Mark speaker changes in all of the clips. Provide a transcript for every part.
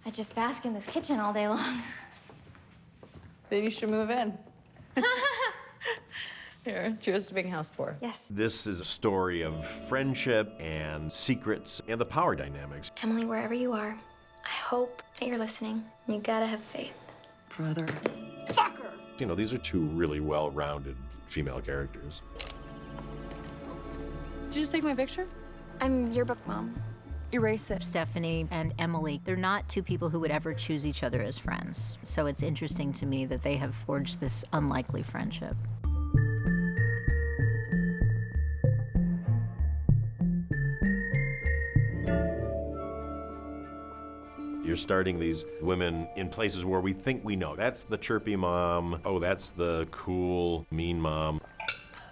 Speaker 1: I just bask in this kitchen all day long.
Speaker 2: Then you should move in. Here, cheers to being house poor.
Speaker 1: Yes.
Speaker 3: This is a story of friendship and secrets and the power dynamics.
Speaker 1: Emily, wherever you are, I hope that you're listening. You gotta have faith.
Speaker 2: Brother.
Speaker 1: Fucker!
Speaker 3: You know, these are two really well-rounded female characters.
Speaker 2: Did you just take my picture?
Speaker 1: I'm yearbook mom.
Speaker 2: Erase it.
Speaker 4: Stephanie and Emily, they're not two people who would ever choose each other as friends. So it's interesting to me that they have forged this unlikely friendship.
Speaker 3: You're starting these women in places where we think we know. That's the chirpy mom. Oh, that's the cool, mean mom.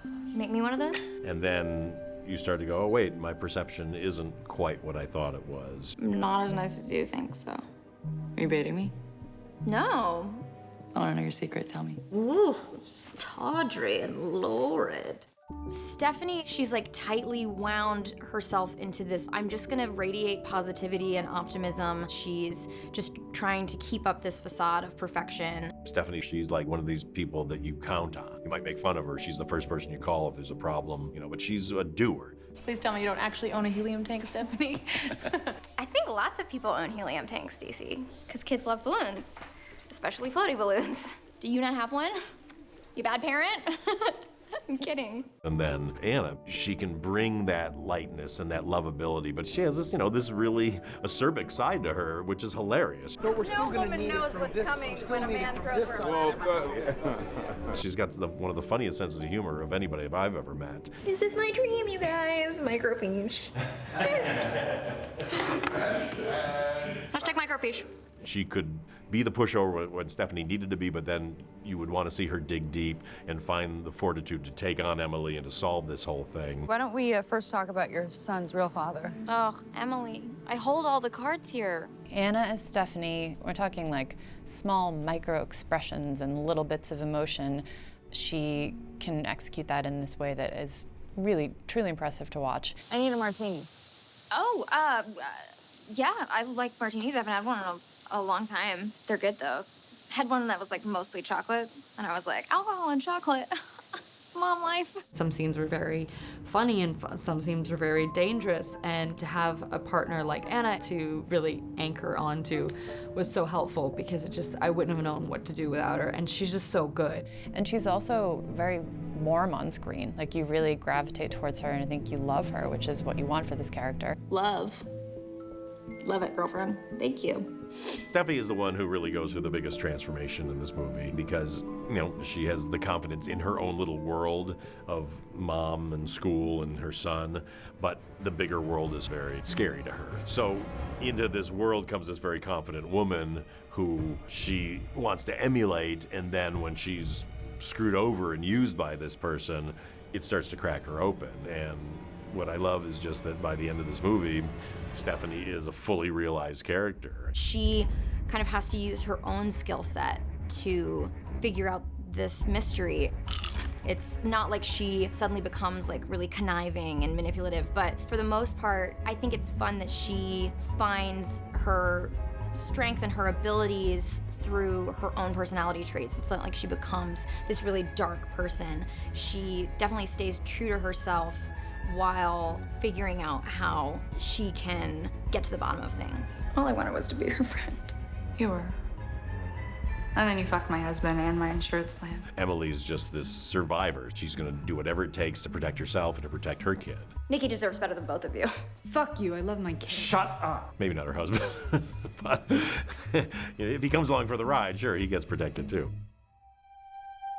Speaker 1: Make me one of those?
Speaker 3: And then you start to go, oh, wait, my perception isn't quite what I thought it was.
Speaker 2: Not as nice as you think, so. Are you baiting me?
Speaker 1: No.
Speaker 2: I want to know your secret. Tell me.
Speaker 1: Ooh, tawdry and lurid. Stephanie, she's like tightly wound herself into this. I'm just gonna radiate positivity and optimism. She's just trying to keep up this facade of perfection.
Speaker 3: Stephanie, she's like one of these people that you count on. You might make fun of her. She's the first person you call if there's a problem, you know, but she's a doer.
Speaker 2: Please tell me you don't actually own a helium tank, Stephanie.
Speaker 1: I think lots of people own helium tanks, Stacey, because kids love balloons, especially floaty balloons. Do you not have one? You bad parent? I'm kidding.
Speaker 3: And then Anna, she can bring that lightness and that lovability, but she has this, you know, this really acerbic side to her, which is hilarious.
Speaker 1: No woman knows what's coming when a man throws her a
Speaker 3: She's got one of the funniest senses of humor of anybody I've ever met.
Speaker 1: This is my dream, you guys. Microfiche. Hashtag microfiche.
Speaker 3: She could be the pushover when Stephanie needed to be, but then you would want to see her dig deep and find the fortitude to take on Emily and to solve this whole thing.
Speaker 5: Why don't we first talk about your son's real father?
Speaker 1: Oh, Emily, I hold all the cards here.
Speaker 6: Anna as Stephanie, we're talking like small micro expressions and little bits of emotion. She can execute that in this way that is really, truly impressive to watch.
Speaker 5: I need a martini.
Speaker 1: Oh, yeah, I like martinis. I haven't had one in a long time. They're good, though. Had one that was, like, mostly chocolate, and I was like, alcohol and chocolate. Mom life.
Speaker 7: Some scenes were very funny and some scenes were very dangerous, and to have a partner like Anna to really anchor onto was so helpful because I wouldn't have known what to do without her, and she's just so good.
Speaker 6: And she's also very warm on screen. Like, you really gravitate towards her and I think you love her, which is what you want for this character.
Speaker 1: Love. Love it, girlfriend. Thank you.
Speaker 3: Stephanie is the one who really goes through the biggest transformation in this movie because, you know, she has the confidence in her own little world of mom and school and her son, but the bigger world is very scary to her. So into this world comes this very confident woman who she wants to emulate, and then when she's screwed over and used by this person, it starts to crack her open. And what I love is just that by the end of this movie, Stephanie is a fully realized character.
Speaker 1: She kind of has to use her own skill set to figure out this mystery. It's not like she suddenly becomes like really conniving and manipulative, but for the most part, I think it's fun that she finds her strength and her abilities through her own personality traits. It's not like she becomes this really dark person. She definitely stays true to herself while figuring out how she can get to the bottom of things. All I wanted was to be her friend.
Speaker 5: You were. And then you fucked my husband and my insurance plan.
Speaker 3: Emily's just this survivor. She's gonna do whatever it takes to protect herself and to protect her kid.
Speaker 1: Nikki deserves better than both of you.
Speaker 5: Fuck you, I love my kid.
Speaker 8: Shut up.
Speaker 3: Maybe not her husband, but you know, if he comes along for the ride, sure, he gets protected too.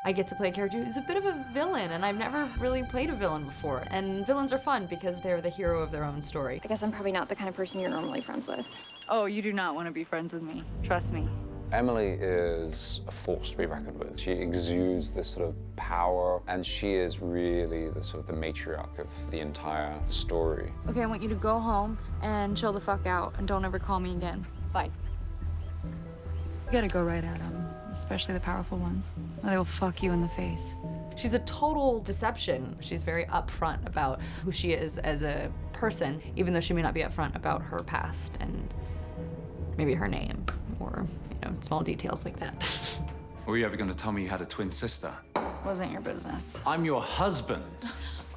Speaker 7: I get to play a character who's a bit of a villain, and I've never really played a villain before. And villains are fun because they're the hero of their own story.
Speaker 1: I guess I'm probably not the kind of person you're normally friends with.
Speaker 5: Oh, you do not want to be friends with me. Trust me.
Speaker 9: Emily is a force to be reckoned with. She exudes this sort of power, and she is really the sort of the matriarch of the entire story.
Speaker 5: Okay, I want you to go home and chill the fuck out and don't ever call me again. Bye. You gotta go right at them, especially the powerful ones, or they will fuck you in the face.
Speaker 7: She's a total deception. She's very upfront about who she is as a person, even though she may not be upfront about her past. And maybe her name or, you know, small details like that.
Speaker 8: Were you ever going to tell me you had a twin sister?
Speaker 2: Wasn't your business.
Speaker 8: I'm your husband.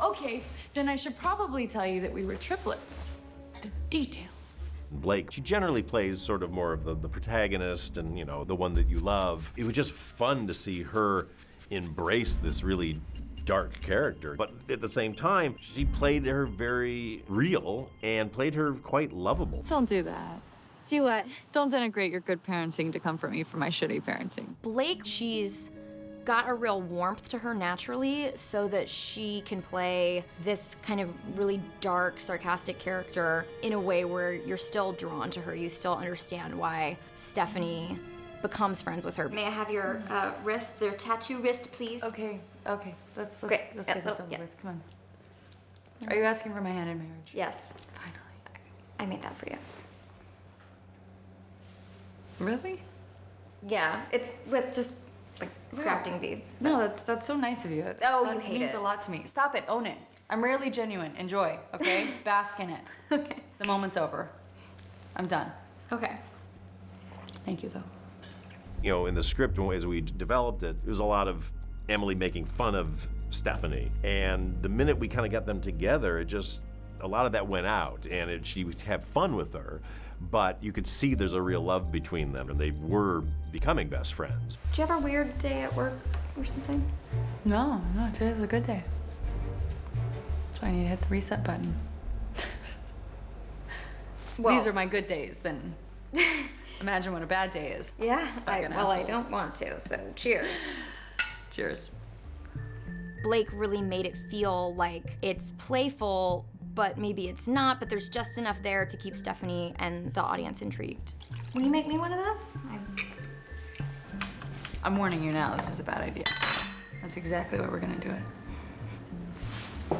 Speaker 2: Okay, then I should probably tell you that we were triplets. The details.
Speaker 3: Blake, she generally plays sort of more of the protagonist and, you know, the one that you love. It was just fun to see her embrace this really dark character. But at the same time, she played her very real and played her quite lovable.
Speaker 5: Don't do that.
Speaker 1: Do what?
Speaker 5: Don't denigrate your good parenting to comfort me for my shitty parenting.
Speaker 1: Blake, she's got a real warmth to her naturally so that she can play this kind of really dark, sarcastic character in a way where you're still drawn to her. You still understand why Stephanie becomes friends with her. May I have your wrist, their tattoo wrist, please?
Speaker 2: Okay. Let's
Speaker 1: Great.
Speaker 2: get this over
Speaker 1: Yeah.
Speaker 2: with. Come on. Are you asking for my hand in marriage?
Speaker 1: Yes.
Speaker 2: Finally.
Speaker 1: I made that for you.
Speaker 2: Really?
Speaker 1: Yeah, it's with just like crafting beads.
Speaker 2: No, that's so nice of you.
Speaker 1: Oh,
Speaker 2: That
Speaker 1: you hate
Speaker 2: means
Speaker 1: it.
Speaker 2: a lot to me. Stop it. Own it. I'm rarely genuine. Enjoy, okay? Bask in it.
Speaker 1: Okay.
Speaker 2: The moment's over. I'm done.
Speaker 1: Okay.
Speaker 2: Thank you, though.
Speaker 3: You know, in the script, as we developed it, it was a lot of Emily making fun of Stephanie. And the minute we kind of got them together, it just, a lot of that went out. And she would have fun with her, but you could see there's a real love between them, and they were becoming best friends.
Speaker 1: Do you have a weird day at work or something?
Speaker 2: No, today was a good day. That's why I need to hit the reset button.
Speaker 1: Well,
Speaker 2: These are my good days, then imagine what a bad day is.
Speaker 1: Yeah, I
Speaker 2: Fucking
Speaker 1: well, I
Speaker 2: assholes.
Speaker 1: don't want to, so cheers.
Speaker 2: Cheers.
Speaker 1: Blake really made it feel like it's playful, but maybe it's not, but there's just enough there to keep Stephanie and the audience intrigued. Will you make me one of those?
Speaker 2: I'm warning you now, this is a bad idea. That's exactly what we're gonna do it.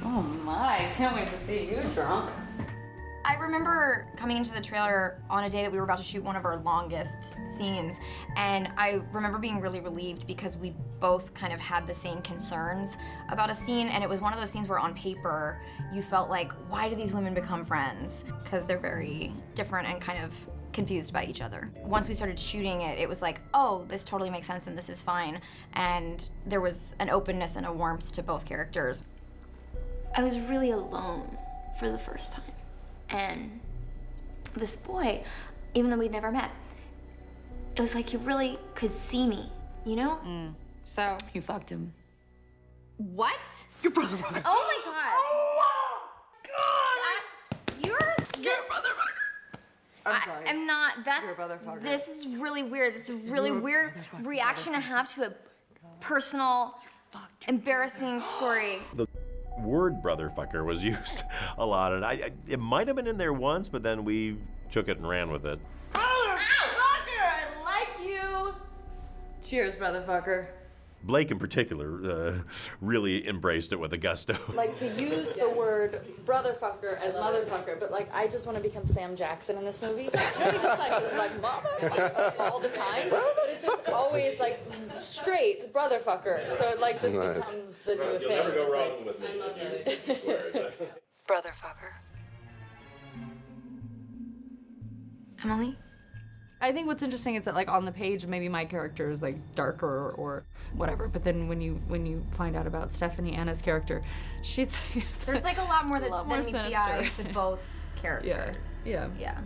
Speaker 2: Oh my, can't wait to see you drunk.
Speaker 1: I remember coming into the trailer on a day that we were about to shoot one of our longest scenes, and I remember being really relieved because we both kind of had the same concerns about a scene, and it was one of those scenes where on paper you felt like, why do these women become friends? Because they're very different and kind of confused by each other. Once we started shooting it, it was like, oh, this totally makes sense and this is fine. And there was an openness and a warmth to both characters. I was really alone for the first time. And this boy, even though we'd never met, it was like he really could see me, you know? So.
Speaker 2: You fucked him.
Speaker 1: What? Your brother fucker. Oh my god. Oh my god. That's your brother fucker.
Speaker 2: I'm sorry.
Speaker 1: I'm not. That's.
Speaker 2: You're a brother fucker.
Speaker 1: This is really weird. This is a really weird reaction to have to a personal, embarrassing story.
Speaker 3: The word brotherfucker was used a lot, and it might have been in there once, but then we took it and ran with it.
Speaker 2: Brotherfucker, I like you. Cheers, brotherfucker.
Speaker 3: Blake in particular really embraced it with a gusto.
Speaker 2: Like to use the word brotherfucker as motherfucker, but like I just want to become Sam Jackson in this movie. You know, he just like is like mother like, all the time, but it's just always like straight brotherfucker. So it like just becomes the new thing.
Speaker 3: Never go
Speaker 2: It's
Speaker 3: wrong with me. I swear.
Speaker 2: brotherfucker.
Speaker 1: Emily?
Speaker 7: I think what's interesting is that like on the page maybe my character is like darker or whatever, but then when you find out about Stephanie Anna's character, she's
Speaker 1: There's like a lot more that
Speaker 7: more
Speaker 1: meets the
Speaker 7: sinister.
Speaker 1: eye to both characters.
Speaker 7: Yeah.
Speaker 1: Yeah.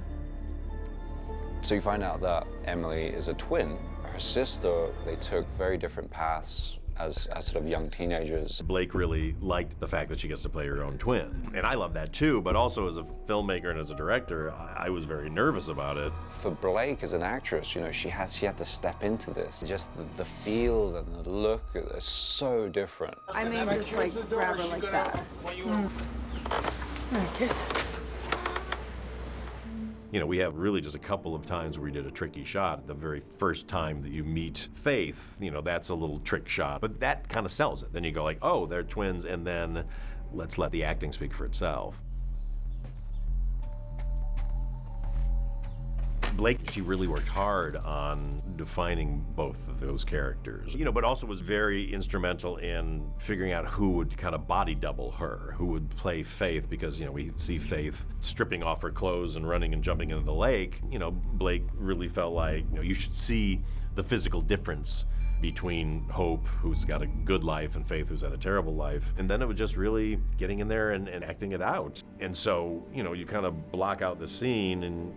Speaker 9: So you find out that Emily is a twin. Her sister, they took very different paths as sort of young teenagers.
Speaker 3: Blake really liked the fact that she gets to play her own twin. And I love that too, but also as a filmmaker and as a director, I was very nervous about it.
Speaker 9: For Blake as an actress, you know, she had to step into this. Just the feel and the look is so different.
Speaker 2: I may just like grab her like that.
Speaker 3: You know, we have really just a couple of times where we did a tricky shot. The very first time that you meet Faith, you know, that's a little trick shot. But that kind of sells it. Then you go like, oh, they're twins, and then let's let the acting speak for itself. Blake, she really worked hard on defining both of those characters, but also was very instrumental in figuring out who would kind of body double her, who would play Faith, because, we see Faith stripping off her clothes and running and jumping into the lake. Blake really felt like, you should see the physical difference between Hope, who's got a good life, and Faith, who's had a terrible life. And then it was just really getting in there and acting it out. And so, you kind of block out the scene, and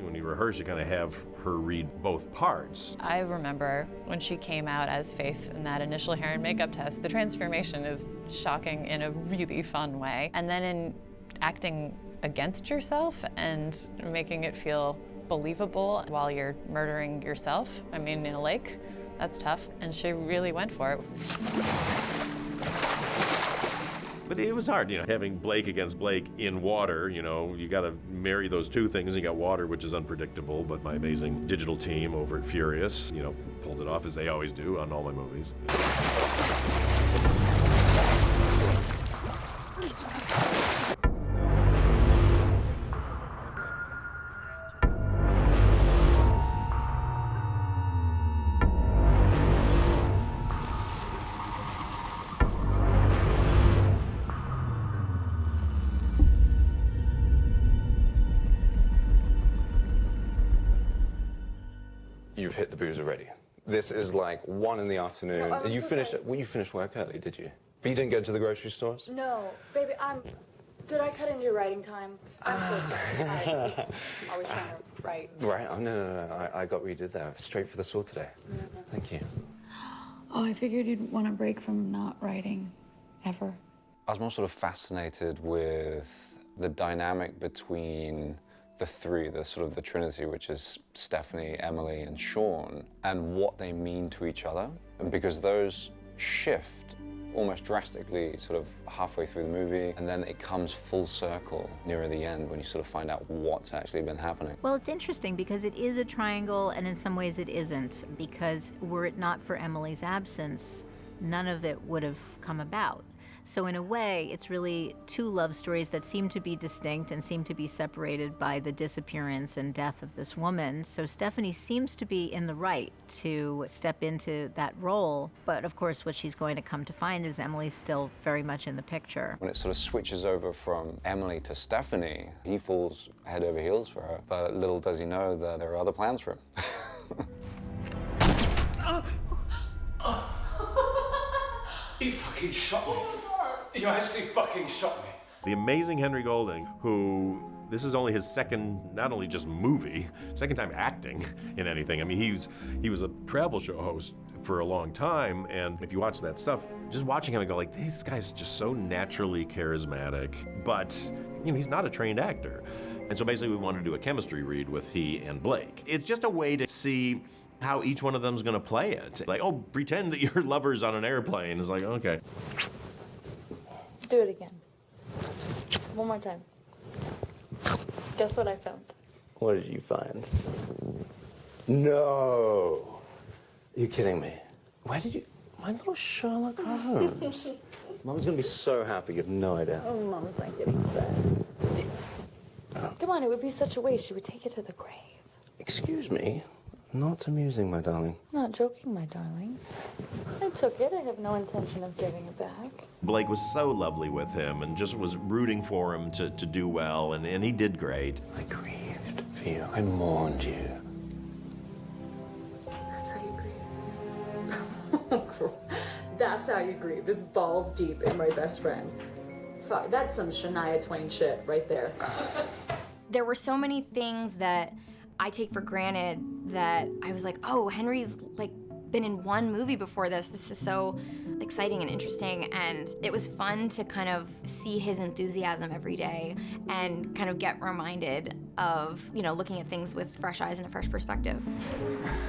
Speaker 3: when you rehearse, you kind of have her read both parts.
Speaker 6: I remember when she came out as Faith in that initial hair and makeup test, the transformation is shocking in a really fun way. And then in acting against yourself and making it feel believable while you're murdering yourself, in a lake, that's tough. And she really went for it.
Speaker 3: But it was hard, having Blake against Blake in water, you gotta marry those two things. You got water, which is unpredictable, but my amazing digital team over at Furious, pulled it off as they always do on all my movies.
Speaker 10: You've hit the booze already. This is like 1 in the afternoon.
Speaker 2: No,
Speaker 10: you finished. Well, you finished work early, did you? But you didn't go to the grocery stores.
Speaker 2: No, baby, Did I cut into your writing time? I'm so sorry. I was always trying to write.
Speaker 10: Right? Oh, no. I got what you did there. Straight for the soul today. Thank you.
Speaker 5: Oh, I figured you'd want a break from not writing, ever.
Speaker 9: I was more sort of fascinated with the dynamic between the three, the trinity, which is Stephanie, Emily, and Sean, and what they mean to each other. And because those shift almost drastically sort of halfway through the movie, and then it comes full circle nearer the end when you sort of find out what's actually been happening.
Speaker 4: Well, it's interesting because it is a triangle, and in some ways it isn't, because were it not for Emily's absence, none of it would have come about. So in a way, it's really two love stories that seem to be distinct and seem to be separated by the disappearance and death of this woman. So Stephanie seems to be in the right to step into that role. But of course, what she's going to come to find is Emily's still very much in the picture.
Speaker 9: When it sort of switches over from Emily to Stephanie, he falls head over heels for her. But little does he know that there are other plans for him.
Speaker 8: You fucking shot me. You actually fucking shot me.
Speaker 3: The amazing Henry Golding, who, this is only his second, not only just movie, second time acting in anything. He was a travel show host for a long time, and if you watch that stuff, just watching him, I go like, this guy's just so naturally charismatic, but, he's not a trained actor. And so basically we wanted to do a chemistry read with he and Blake. It's just a way to see how each one of them's gonna play it. Like, oh, pretend that you're lovers on an airplane. It's like, okay.
Speaker 2: Do it again. One more time. Guess what I found?
Speaker 10: What did you find? No. You're kidding me. Where did you... My little Sherlock Holmes. Mom's gonna be so happy, you have no idea.
Speaker 2: Oh, Mom's not getting that. Come on, it would be such a waste. She would take it to the grave.
Speaker 10: Excuse me? Not amusing, my darling.
Speaker 2: Not joking, my darling. I took it. I have no intention of giving it back.
Speaker 3: Blake was so lovely with him and just was rooting for him to do well, and he did great.
Speaker 10: I grieved for you. I mourned you.
Speaker 2: That's how you grieve. That's how you grieve. This balls deep in my best friend. Fuck, that's some Shania Twain shit right there.
Speaker 1: There were so many things that I take for granted that I was like, oh, Henry's been in one movie before this. This is so exciting and interesting, and it was fun to kind of see his enthusiasm every day and kind of get reminded of, looking at things with fresh eyes and a fresh perspective.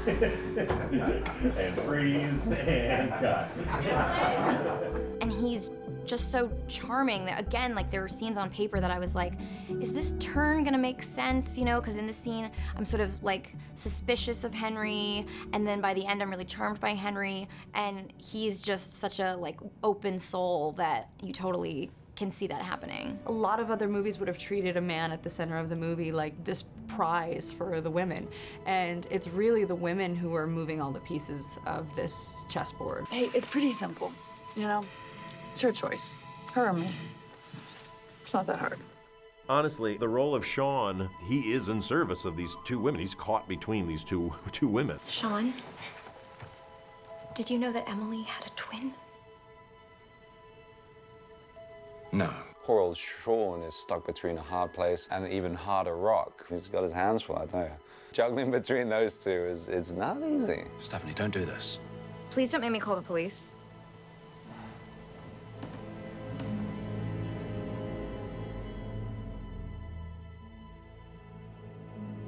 Speaker 3: And freeze and cut.
Speaker 1: And he's just so charming that, again, there were scenes on paper that I was like, is this turn gonna make sense, because in this scene I'm sort of suspicious of Henry, and then by the end I'm really charmed by Henry, and he's just such a open soul that you totally can see that happening.
Speaker 7: A lot of other movies would have treated a man at the center of the movie like this prize for the women. And it's really the women who are moving all the pieces of this chessboard.
Speaker 5: Hey, it's pretty simple, you know? It's your choice. Her or me. It's not that hard.
Speaker 3: Honestly, the role of Sean, he is in service of these two women. He's caught between these two women.
Speaker 1: Sean, did you know that Emily had a twin?
Speaker 10: No.
Speaker 9: Poor old Sean is stuck between a hard place and an even harder rock. He's got his hands full, I tell you. Juggling between those two it's not easy.
Speaker 10: Stephanie, don't do this.
Speaker 1: Please don't make me call the police.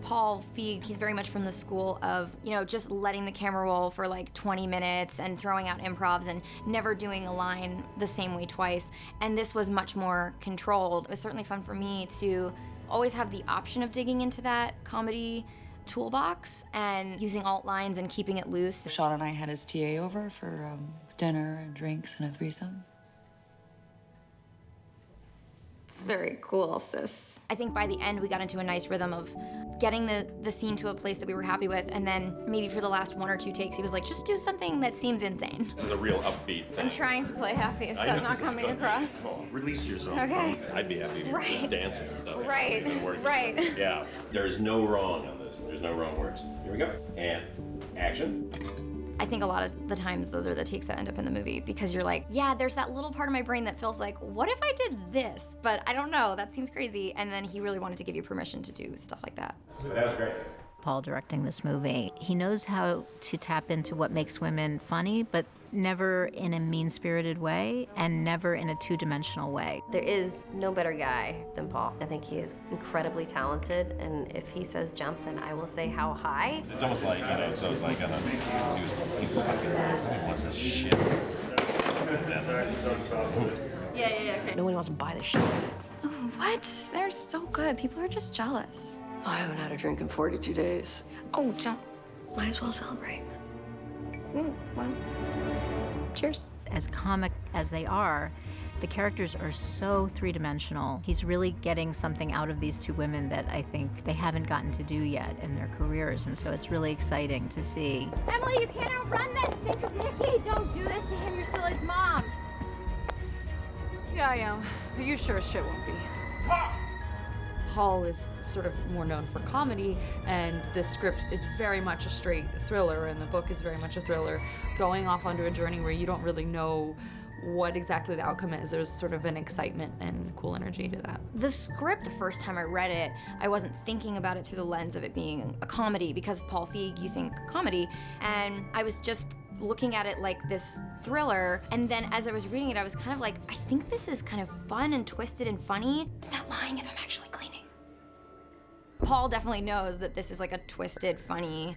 Speaker 1: Paul Feig, he's very much from the school of, you know, just letting the camera roll for like 20 minutes and throwing out improvs and never doing a line the same way twice. And this was much more controlled. It was certainly fun for me to always have the option of digging into that comedy toolbox and using alt lines and keeping it loose.
Speaker 5: Sean and I had his TA over for dinner and drinks and a threesome.
Speaker 1: It's very cool, sis. I think by the end, we got into a nice rhythm of getting the scene to a place that we were happy with, and then maybe for the last 1 or 2 takes, he was like, just do something that seems insane.
Speaker 3: This is a real upbeat thing.
Speaker 1: I'm trying to play happy. Is that not coming across?
Speaker 3: Oh, release yourself.
Speaker 1: Okay.
Speaker 3: I'd be happy if you were just
Speaker 1: Right.
Speaker 3: dancing and stuff.
Speaker 1: Right.
Speaker 3: You've been working.
Speaker 1: Right.
Speaker 3: Yeah. There's no wrong on this. There's no wrong words. Here we go. And action.
Speaker 1: I think a lot of the times those are the takes that end up in the movie because you're like, yeah, there's that little part of my brain that feels like, what if I did this? But I don't know, that seems crazy. And then he really wanted to give you permission to do stuff like that.
Speaker 3: That was great.
Speaker 4: Paul directing this movie, he knows how to tap into what makes women funny, but never in a mean-spirited way and never in a two-dimensional way.
Speaker 11: There is no better guy than Paul. I think he's incredibly talented, and if he says jump, then I will say how high.
Speaker 3: It's almost like, you know, so it's like, he wants this shit.
Speaker 1: Yeah, okay.
Speaker 11: Nobody wants to buy this shit.
Speaker 1: Oh, what? They're so good. People are just jealous.
Speaker 11: I haven't had a drink in 42 days.
Speaker 1: Oh, don't.
Speaker 11: Might as well celebrate.
Speaker 1: Well, cheers.
Speaker 4: As comic as they are, the characters are so three-dimensional. He's really getting something out of these two women that I think they haven't gotten to do yet in their careers, and so it's really exciting to see.
Speaker 1: Emily, you can't outrun this. Think of Mickey. Don't do this to him. You're still his mom.
Speaker 7: Yeah, I am. But you sure as shit won't be. Paul is sort of more known for comedy, and this script is very much a straight thriller, and the book is very much a thriller, going off onto a journey where you don't really know what exactly the outcome is. There's sort of an excitement and cool energy to that.
Speaker 1: The script, the first time I read it, I wasn't thinking about it through the lens of it being a comedy, because Paul Feig, you think comedy, and I was just looking at it like this thriller, and then as I was reading it, I was kind of like, I think this is kind of fun and twisted and funny. It's not lying if I'm actually cleaning. Paul definitely knows that this is like a twisted, funny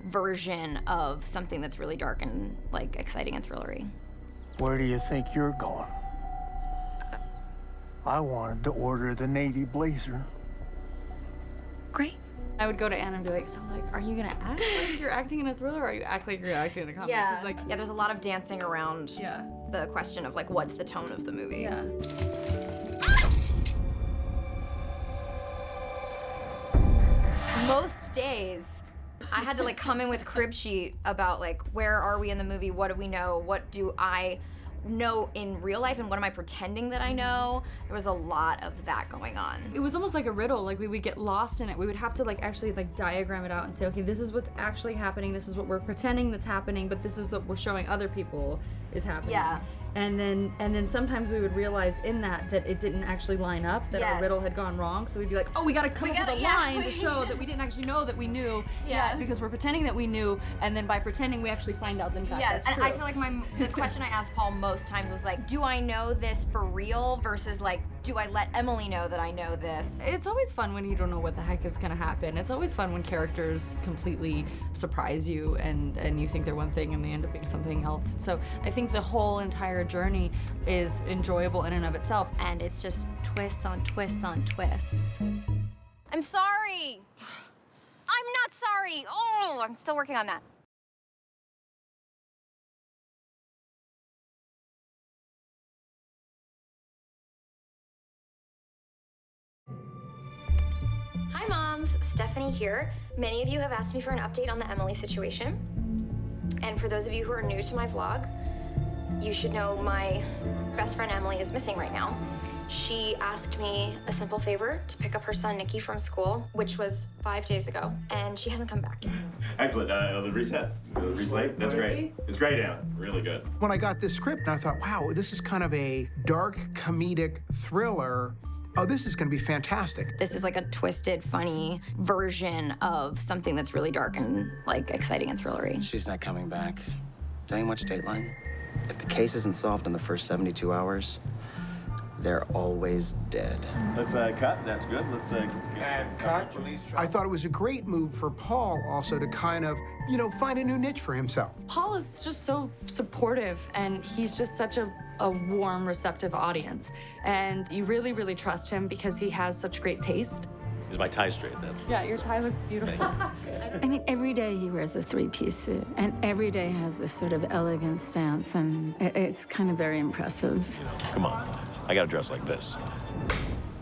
Speaker 1: version of something that's really dark and like exciting and thrillery.
Speaker 12: Where do you think you're going? I wanted to order the Navy blazer.
Speaker 5: Great.
Speaker 7: I would go to Anna and be like, so like, are you gonna act like you're acting in a thriller, or are you act like you're acting in a comedy?
Speaker 1: Yeah.
Speaker 7: 'Cause, like,
Speaker 1: Yeah, there's a lot of dancing around the question of like, what's the tone of the movie?
Speaker 7: Yeah.
Speaker 1: Most days, I had to like come in with a crib sheet about like, where are we in the movie? What do we know? What do I know in real life, and what am I pretending that I know? There was a lot of that going on.
Speaker 7: It was almost like a riddle. Like we would get lost in it. We would have to like actually like diagram it out and say, okay, this is what's actually happening. This is what we're pretending that's happening, but this is what we're showing other people is happening.
Speaker 1: Yeah.
Speaker 7: And then sometimes we would realize in that it didn't actually line up, that our
Speaker 1: Yes.
Speaker 7: riddle had gone wrong. So we'd be like, oh, we gotta come up with a line to show that we didn't actually know that we knew.
Speaker 1: Yeah.
Speaker 7: Because we're pretending that we knew, and then by pretending we actually find out then
Speaker 1: Yes,
Speaker 7: that's
Speaker 1: and
Speaker 7: true.
Speaker 1: I feel like the question I asked Paul most times was like, do I know this for real versus like, do I let Emily know that I know this?
Speaker 7: It's always fun when you don't know what the heck is gonna happen. It's always fun when characters completely surprise you and you think they're one thing and they end up being something else. So I think the whole entire journey is enjoyable in and of itself.
Speaker 1: And it's just twists on twists on twists. I'm sorry. I'm not sorry. Oh, I'm still working on that. moms, Stephanie here. Many of you have asked me for an update on the Emily situation. And for those of you who are new to my vlog, you should know my best friend Emily is missing right now. She asked me a simple favor to pick up her son Nikki from school, which was 5 days ago, and she hasn't come back yet.
Speaker 3: Excellent. The reset. The reslate. That's great. It's great, Anna. Really good.
Speaker 13: When I got this script, I thought, wow, this is kind of a dark comedic thriller. Oh, this is going to be fantastic.
Speaker 1: This is like a twisted, funny version of something that's really dark and like exciting and thrillery.
Speaker 14: She's not coming back. Tell you much, Dateline. If the case isn't solved in the first 72 hours, they're always dead.
Speaker 3: Let's cut. That's good. Let's
Speaker 13: cut. I thought it was a great move for Paul also to kind of, you know, find a new niche for himself.
Speaker 7: Paul is just so supportive, and he's just such a warm, receptive audience. And you really, really trust him because he has such great taste.
Speaker 3: Is my tie straight? That's
Speaker 7: Yeah, your tie looks beautiful.
Speaker 15: I mean, every day he wears a three-piece suit, and every day has this sort of elegant stance, and it's kind of very impressive.
Speaker 3: Come on. I gotta dress like this.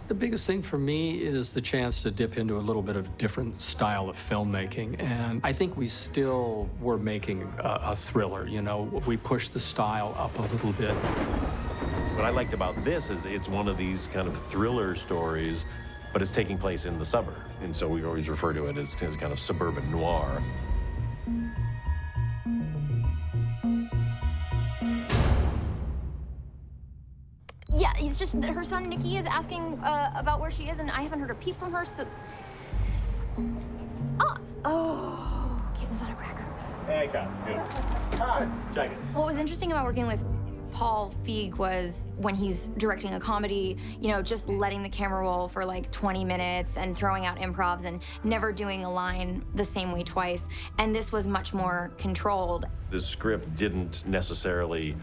Speaker 16: The biggest thing for me is the chance to dip into a little bit of different style of filmmaking, and I think we still were making a thriller, you know. We pushed the style up a little bit.
Speaker 3: What I liked about this is it's one of these kind of thriller stories, but it's taking place in the suburb, and so we always refer to it as kind of suburban noir.
Speaker 1: Yeah, it's just that her son Nikki is asking about where she is, and I haven't heard a peep from her, so... Oh, kitten's on a cracker.
Speaker 3: Hey, cut. Good. Check it.
Speaker 1: What was interesting about working with Paul Feig was when he's directing a comedy, you know, just letting the camera roll for like 20 minutes and throwing out improvs and never doing a line the same way twice. And this was much more controlled.
Speaker 3: The script didn't necessarily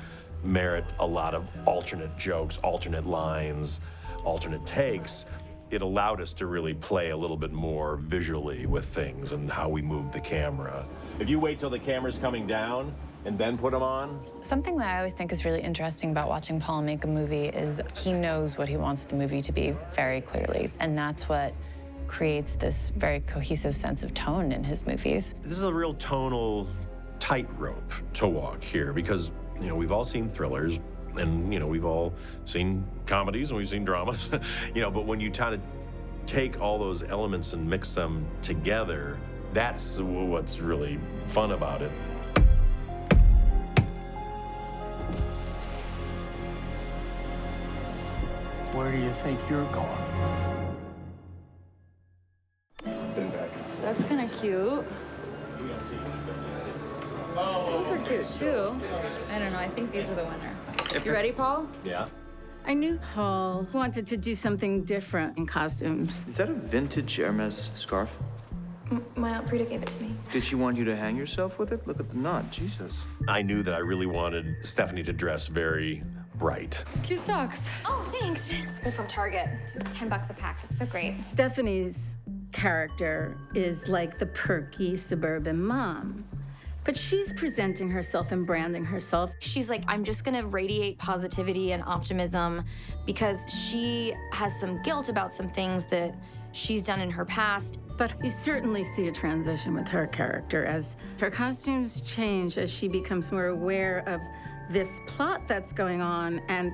Speaker 3: merit a lot of alternate jokes, alternate lines, alternate takes. It allowed us to really play a little bit more visually with things and how we moved the camera. If you wait till the camera's coming down and then put them on.
Speaker 6: Something that I always think is really interesting about watching Paul make a movie is he knows what he wants the movie to be very clearly, and that's what creates this very cohesive sense of tone in his movies.
Speaker 3: This is a real tonal tightrope to walk here because, you know, we've all seen thrillers and, you know, we've all seen comedies and we've seen dramas, you know, but when you kind of take all those elements and mix them together, that's what's really fun about it.
Speaker 12: Where do you think you're going?
Speaker 5: That's kind of cute. Those are cute too. I don't know, I think these are the winner. You ready, Paul?
Speaker 3: Yeah.
Speaker 15: I knew Paul wanted to do something different in costumes.
Speaker 17: Is that a vintage Hermes scarf?
Speaker 1: My Aunt Frida gave it to me.
Speaker 17: Did she want you to hang yourself with it? Look at the knot, Jesus.
Speaker 3: I knew that I really wanted Stephanie to dress very bright.
Speaker 5: Cute socks.
Speaker 1: Oh, thanks. They're from Target. It's $10 a pack. It's so great.
Speaker 15: Stephanie's character is like the perky suburban mom. But she's presenting herself and branding herself.
Speaker 1: She's like, I'm just gonna radiate positivity and optimism because she has some guilt about some things that she's done in her past.
Speaker 15: But you certainly see a transition with her character as her costumes change, as she becomes more aware of this plot that's going on and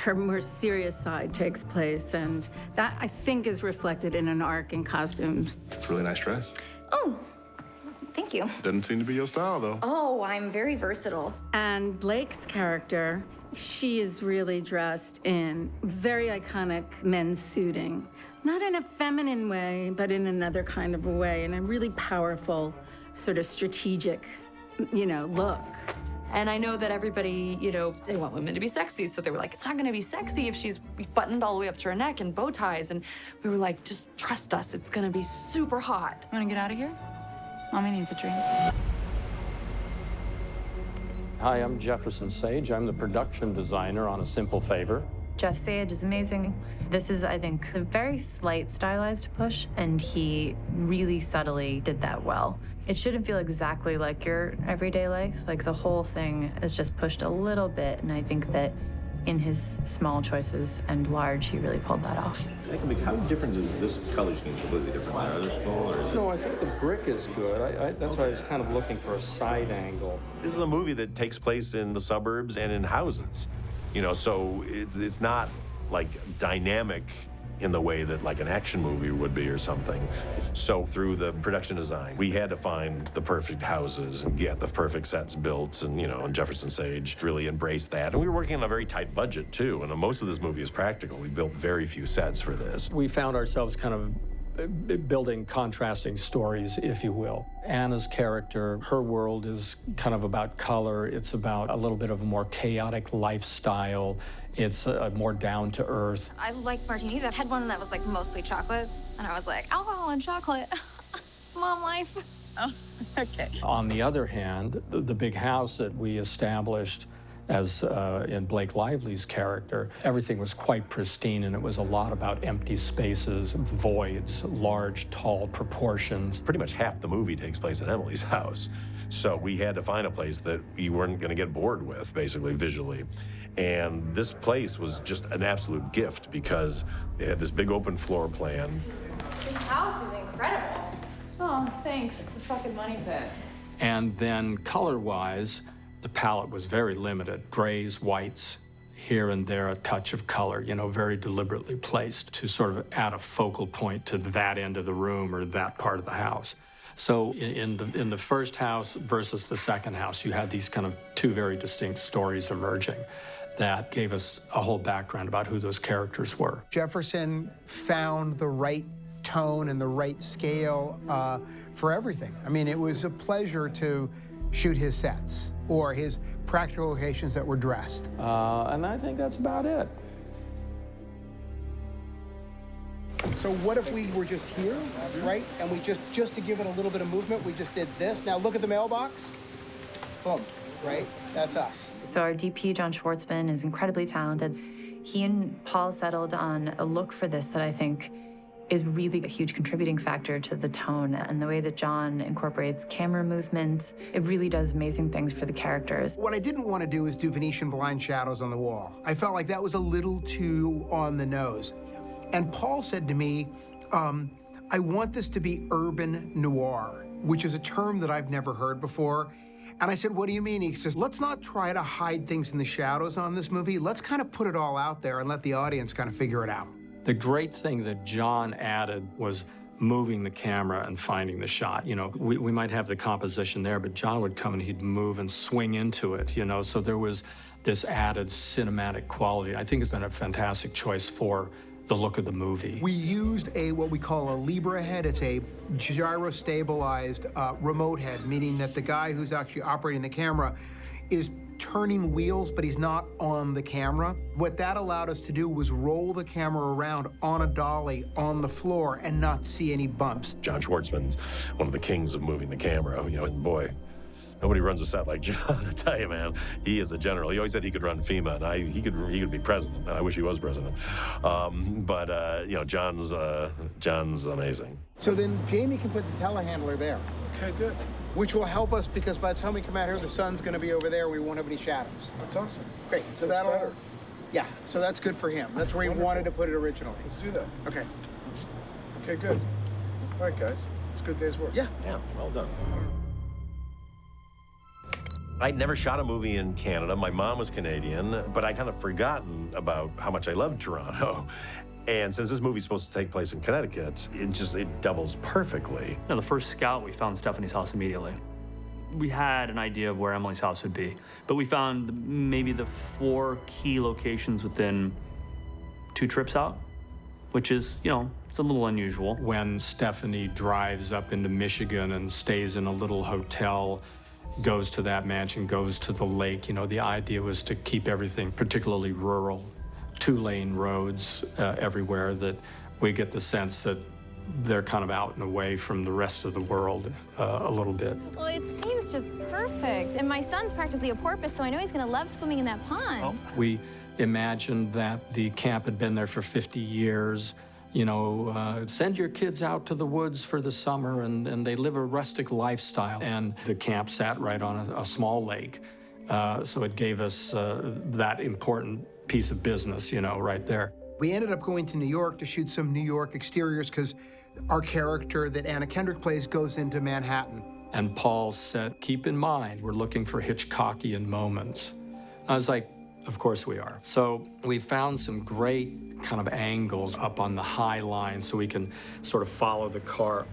Speaker 15: her more serious side takes place. And that, I think, is reflected in an arc in costumes.
Speaker 18: It's a really nice dress.
Speaker 1: Oh, thank you.
Speaker 18: Doesn't seem to be your style, though.
Speaker 1: Oh, I'm very versatile.
Speaker 15: And Blake's character, she is really dressed in very iconic men's suiting. Not in a feminine way, but in another kind of a way, in a really powerful, sort of strategic, you know, look.
Speaker 7: And I know that everybody, you know, they want women to be sexy, so they were like, it's not gonna be sexy if she's buttoned all the way up to her neck and bow ties. And we were like, just trust us, it's gonna be super hot.
Speaker 5: Wanna get out of here? Mommy needs a drink.
Speaker 16: Hi, I'm Jefferson Sage. I'm the production designer on A Simple Favor.
Speaker 6: Jeff Sage is amazing. This is, I think, a very slight stylized push, and he really subtly did that well. It shouldn't feel exactly like your everyday life. Like, the whole thing is just pushed a little bit, and I think that
Speaker 5: in his small choices and large, he really pulled that off.
Speaker 3: How different is this color scheme? Completely different than our other school, or is it?
Speaker 16: No, I think the brick is good. That's why I was kind of looking for a side angle.
Speaker 3: This is a movie that takes place in the suburbs and in houses, you know, so it's not like dynamic in the way that like an action movie would be or something. So through the production design, we had to find the perfect houses and get the perfect sets built, and, you know, and Jefferson Sage really embraced that. And we were working on a very tight budget too, and most of this movie is practical. We built very few sets for this.
Speaker 16: We found ourselves kind of building contrasting stories, if you will. Anna's character, her world is kind of about color. It's about a little bit of a more chaotic lifestyle. It's more down to earth.
Speaker 1: I like martinis. I've had one that was like mostly chocolate, and I was like, alcohol and chocolate. Mom life. Oh, okay.
Speaker 16: On the other hand, the big house that we established as in Blake Lively's character, everything was quite pristine, and it was a lot about empty spaces, voids, large, tall proportions.
Speaker 3: Pretty much half the movie takes place in Emily's house. So we had to find a place that you weren't going to get bored with, basically, visually. And this place was just an absolute gift because it had this big open floor plan.
Speaker 1: This house is incredible. Oh, thanks. It's a fucking money pit.
Speaker 16: And then color-wise, the palette was very limited. Grays, whites, here and there a touch of color, you know, very deliberately placed to sort of add a focal point to that end of the room or that part of the house. So in the first house versus the second house, you had these kind of two very distinct stories emerging that gave us a whole background about who those characters were.
Speaker 13: Jefferson found the right tone and the right scale for everything. I mean, it was a pleasure to shoot his sets or his practical locations that were dressed.
Speaker 16: And I think that's about it.
Speaker 13: So what if we were just here, right? And we just to give it a little bit of movement, we just did this. Now look at the mailbox. Boom, right? That's us.
Speaker 5: So our DP, John Schwartzman, is incredibly talented. He and Paul settled on a look for this that I think is really a huge contributing factor to the tone, and the way that John incorporates camera movement. It really does amazing things for the characters.
Speaker 13: What I didn't want to do is do Venetian blind shadows on the wall. I felt like that was a little too on the nose. And Paul said to me, I want this to be urban noir, which is a term that I've never heard before. And I said, what do you mean? He says, let's not try to hide things in the shadows on this movie. Let's kind of put it all out there and let the audience kind of figure it out.
Speaker 16: The great thing that John added was moving the camera and finding the shot. You know, we might have the composition there, but John would come and he'd move and swing into it, you know, so there was this added cinematic quality. I think it's been a fantastic choice for the look of the movie.
Speaker 13: We used what we call a Libra head. It's a gyro-stabilized remote head, meaning that the guy who's actually operating the camera is turning wheels, but he's not on the camera. What that allowed us to do was roll the camera around on a dolly on the floor and not see any bumps.
Speaker 3: John Schwartzman's one of the kings of moving the camera, you know, and boy, nobody runs a set like John, I tell you, man. He is a general. He always said he could run FEMA, and he could be president. I wish he was president. You know, John's amazing.
Speaker 13: So then Jamie can put the telehandler there.
Speaker 18: Okay, good.
Speaker 13: Which will help us because by the time we come out here, the sun's going to be over there. We won't have any shadows.
Speaker 18: That's awesome.
Speaker 13: Great. So
Speaker 18: that's
Speaker 13: that'll.
Speaker 18: Better.
Speaker 13: Yeah. So that's good for him. That's where he wanted to put it originally.
Speaker 18: Let's do that.
Speaker 13: Okay.
Speaker 18: Okay, good. All right, guys. It's a good day's work.
Speaker 13: Yeah.
Speaker 3: Yeah. Well done. I'd never shot a movie in Canada. My mom was Canadian, but I'd kind of forgotten about how much I loved Toronto. And since this movie's supposed to take place in Connecticut, it doubles perfectly.
Speaker 19: The first scout, we found Stephanie's house immediately. We had an idea of where Emily's house would be, but we found maybe the 4 key locations within 2 trips out, which is, you know, it's a little unusual.
Speaker 16: When Stephanie drives up into Michigan and stays in a little hotel, goes to that mansion, goes to the lake, you know, the idea was to keep everything particularly rural. 2-lane roads everywhere, that we get the sense that they're kind of out and away from the rest of the world a little bit.
Speaker 1: Well, it seems just perfect. And my son's practically a porpoise, so I know he's going to love swimming in that pond.
Speaker 16: We imagined that the camp had been there for 50 years. You know, send your kids out to the woods for the summer, and they live a rustic lifestyle. And the camp sat right on a small lake. So it gave us that important piece of business, you know, right there.
Speaker 13: We ended up going to New York to shoot some New York exteriors because our character that Anna Kendrick plays goes into Manhattan.
Speaker 16: And Paul said, keep in mind, we're looking for Hitchcockian moments. I was like, of course we are. So we found some great kind of angles up on the high line so we can sort of follow the car.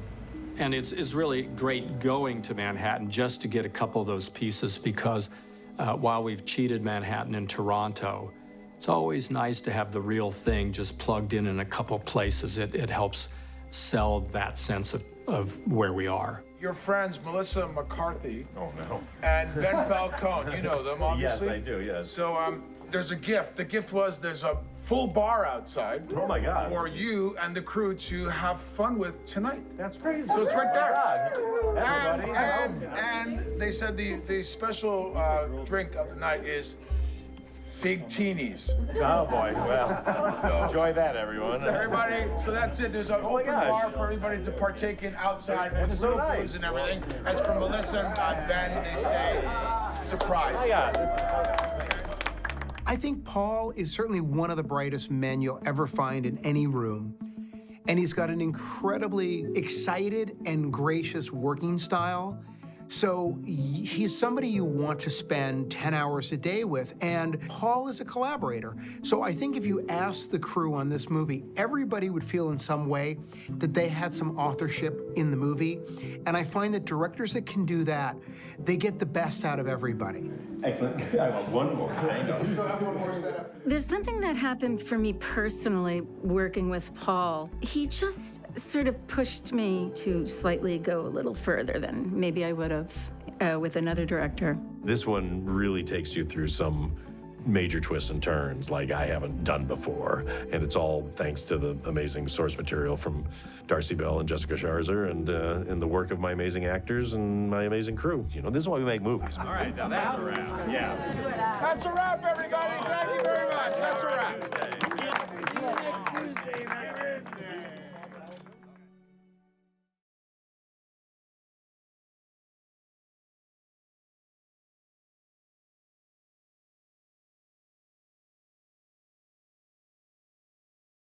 Speaker 16: And it's really great going to Manhattan just to get a couple of those pieces because while we've cheated Manhattan and Toronto, it's always nice to have the real thing just plugged in a couple places. It helps sell that sense of where we are.
Speaker 18: Your friends, Melissa McCarthy.
Speaker 3: Oh, no.
Speaker 18: And Ben Falcone. You know them, obviously.
Speaker 3: Yes, I do, yes.
Speaker 18: So there's a gift. The gift was there's a full bar outside.
Speaker 3: Oh, my God.
Speaker 18: For you and the crew to have fun with tonight.
Speaker 3: That's crazy.
Speaker 18: So it's right there.
Speaker 3: Everybody.
Speaker 18: And they said the special drink of the night is Fig-Teenies.
Speaker 3: Oh, boy. Well, so, enjoy that, everyone.
Speaker 18: Everybody, so that's it. There's an open bar for everybody to partake in outside with real booze and everything. That's from Melissa and Ben. They say, surprise.
Speaker 13: I think Paul is certainly one of the brightest men you'll ever find in any room. And he's got an incredibly excited and gracious working style. So he's somebody you want to spend 10 hours a day with, and Paul is a collaborator. So I think if you ask the crew on this movie, everybody would feel in some way that they had some authorship in the movie. And I find that directors that can do that, they get the best out of everybody.
Speaker 3: Excellent. I want one more.
Speaker 15: There's something that happened for me personally working with Paul. He just sort of pushed me to slightly go a little further than maybe I would have with another director.
Speaker 3: This one really takes you through some major twists and turns like I haven't done before. And it's all thanks to the amazing source material from Darcy Bell and Jessica Scharzer and the work of my amazing actors and my amazing crew. You know, this is why we make movies. All right, now that's a wrap. Yeah.
Speaker 18: That's a wrap, everybody. Thank you very much. That's a wrap.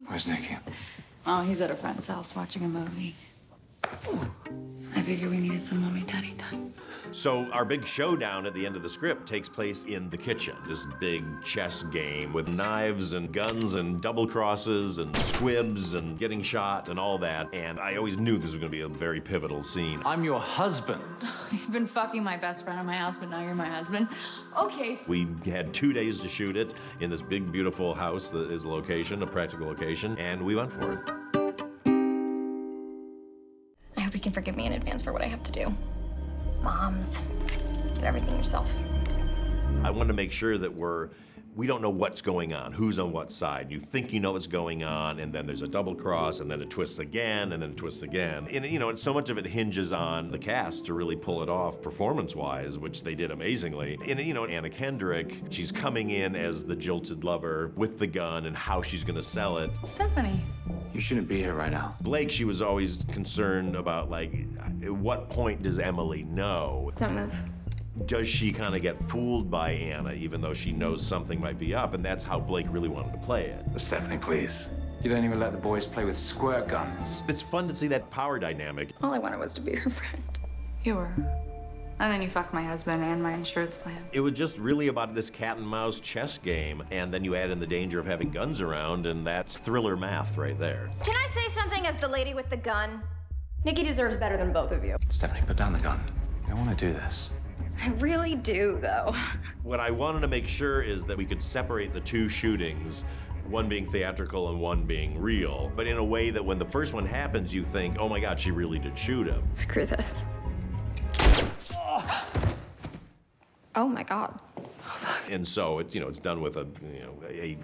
Speaker 20: Where's Nikki?
Speaker 2: Oh, he's at a friend's house watching a movie. I figured we needed some mommy-daddy time.
Speaker 3: So our big showdown at the end of the script takes place in the kitchen. This big chess game with knives and guns and double crosses and squibs and getting shot and all that. And I always knew this was gonna be a very pivotal scene.
Speaker 20: I'm your husband.
Speaker 2: You've been fucking my best friend and my house, but now you're my husband. Okay.
Speaker 3: We had 2 days to shoot it in this big, beautiful house that is a location, a practical location, and we went for it.
Speaker 1: I hope you can forgive me in advance for what I have to do. Moms, do everything yourself.
Speaker 3: I want to make sure that we don't know what's going on, who's on what side. You think you know what's going on, and then there's a double cross, and then it twists again, and then it twists again. And you know, so much of it hinges on the cast to really pull it off performance-wise, which they did amazingly. And you know, Anna Kendrick, she's coming in as the jilted lover with the gun and how she's gonna sell it.
Speaker 2: Stephanie.
Speaker 20: You shouldn't be here right now.
Speaker 3: Blake, she was always concerned about, like, at what point does Emily know?
Speaker 1: Don't move.
Speaker 3: Does she kind of get fooled by Anna, even though she knows something might be up? And that's how Blake really wanted to play it.
Speaker 20: Stephanie, please. You don't even let the boys play with squirt guns.
Speaker 3: It's fun to see that power dynamic.
Speaker 1: All I wanted was to be her friend.
Speaker 2: You were. And then you fucked my husband and my insurance plan.
Speaker 3: It was just really about this cat and mouse chess game, and then you add in the danger of having guns around, and that's thriller math right there.
Speaker 1: Can I say something as the lady with the gun? Nikki deserves better than both of you.
Speaker 20: Stephanie, put down the gun. You don't want to do this.
Speaker 1: I really do, though.
Speaker 3: What I wanted to make sure is that we could separate the two shootings, one being theatrical and one being real, but in a way that when the first one happens, you think, oh my God, she really did shoot him.
Speaker 1: Screw this. Oh my God.
Speaker 3: And so it's, you know, it's done with a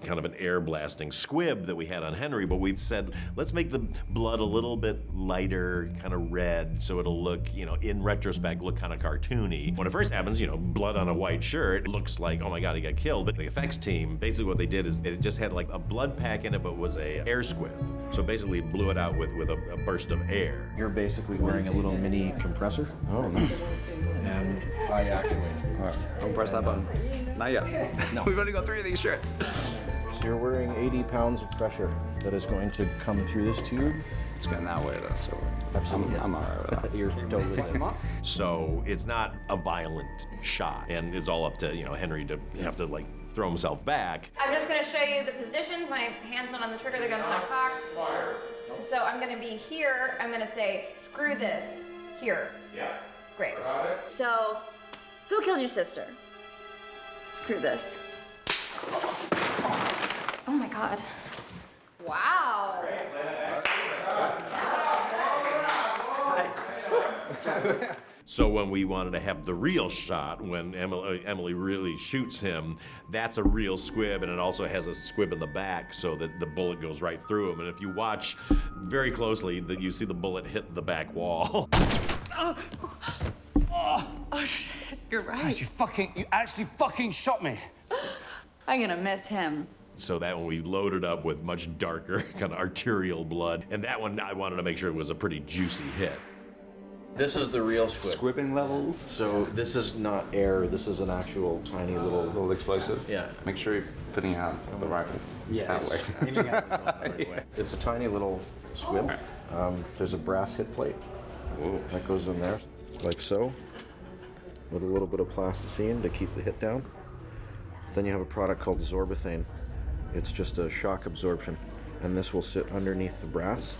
Speaker 3: kind of an air blasting squib that we had on Henry, but we've said, let's make the blood a little bit lighter, kind of red, so it'll look, you know, in retrospect, look kind of cartoony. When it first happens, you know, blood on a white shirt, it looks like, oh my God, he got killed. But the effects team, basically what they did is it just had like a blood pack in it, but was a air squib. So basically it blew it out with a burst of air.
Speaker 10: You're basically wearing a little mini compressor. Oh, no. And I actuate.
Speaker 14: All right. Don't press that button. Not yet. No. We've only got 3 of these shirts.
Speaker 10: So you're wearing 80 pounds of pressure that is going to come through this tube.
Speaker 9: It's going that way though, so I'm all right with that.
Speaker 10: You're totally good.
Speaker 3: So it's not a violent shot, and it's all up to, you know, Henry to have to like throw himself back.
Speaker 1: I'm just gonna show you the positions. My hand's not on the trigger, the gun's not cocked. So I'm gonna be here, I'm gonna say, screw this, here.
Speaker 3: Yeah.
Speaker 1: Great. So, who killed your sister? Screw this. Oh my God. Wow.
Speaker 3: So when we wanted to have the real shot, when Emily really shoots him, that's a real squib, and it also has a squib in the back so that the bullet goes right through him. And if you watch very closely, that you see the bullet hit the back wall.
Speaker 2: Oh shit, you're right.
Speaker 20: You actually fucking shot me.
Speaker 2: I'm gonna miss him.
Speaker 3: So that one we loaded up with much darker kind of arterial blood, and that one I wanted to make sure it was a pretty juicy hit.
Speaker 10: This is the real squib.
Speaker 9: Squibbing levels.
Speaker 10: So this is not air, this is an actual tiny little
Speaker 9: explosive.
Speaker 10: Yeah.
Speaker 9: Make sure you're putting it out the right way.
Speaker 10: Yes.
Speaker 9: That way.
Speaker 10: It's a tiny little squib. There's a brass hit plate.
Speaker 9: Whoa.
Speaker 10: That goes in there, like so, with a little bit of plasticine to keep the hit down. Then you have a product called Zorbathane. It's just a shock absorption, and this will sit underneath the brass.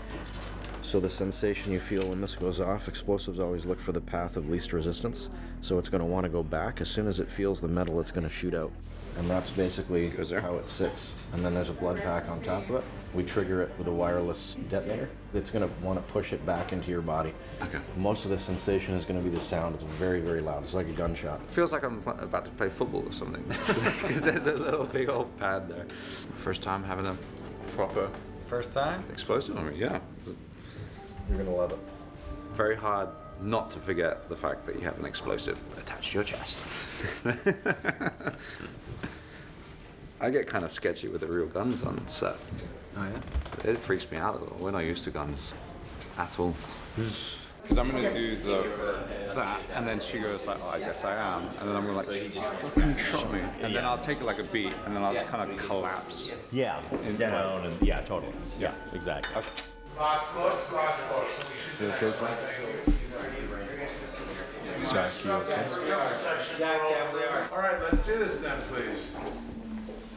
Speaker 10: So the sensation you feel when this goes off, explosives always look for the path of least resistance. So it's going to want to go back. As soon as it feels the metal, it's going to shoot out. And that's basically how it sits. And then there's a blood pack on top of it. We trigger it with a wireless detonator. It's going to want to push it back into your body.
Speaker 9: Okay.
Speaker 10: Most of the sensation is going to be the sound. It's very, very loud. It's like a gunshot.
Speaker 9: It feels like I'm about to play football or something. Because there's a little big old pad there. First time having a proper...
Speaker 20: First time?
Speaker 9: Explosive on me, yeah.
Speaker 10: You're going to love it.
Speaker 9: Very hard not to forget the fact that you have an explosive attached to your chest. I get kind of sketchy with the real guns on set.
Speaker 20: Oh yeah?
Speaker 9: It freaks me out a little. We're not used to guns at all.
Speaker 20: Because I'm gonna do that, and then she goes like, oh, I guess I am, and then I'm gonna like, you fucking shot me, and then I'll take like a beat, and then I'll just kind of collapse.
Speaker 3: Yeah, down, and yeah, totally. Yeah, exactly. Okay.
Speaker 18: Last looks.
Speaker 10: Zach, you okay?
Speaker 18: All right, let's do this then, please.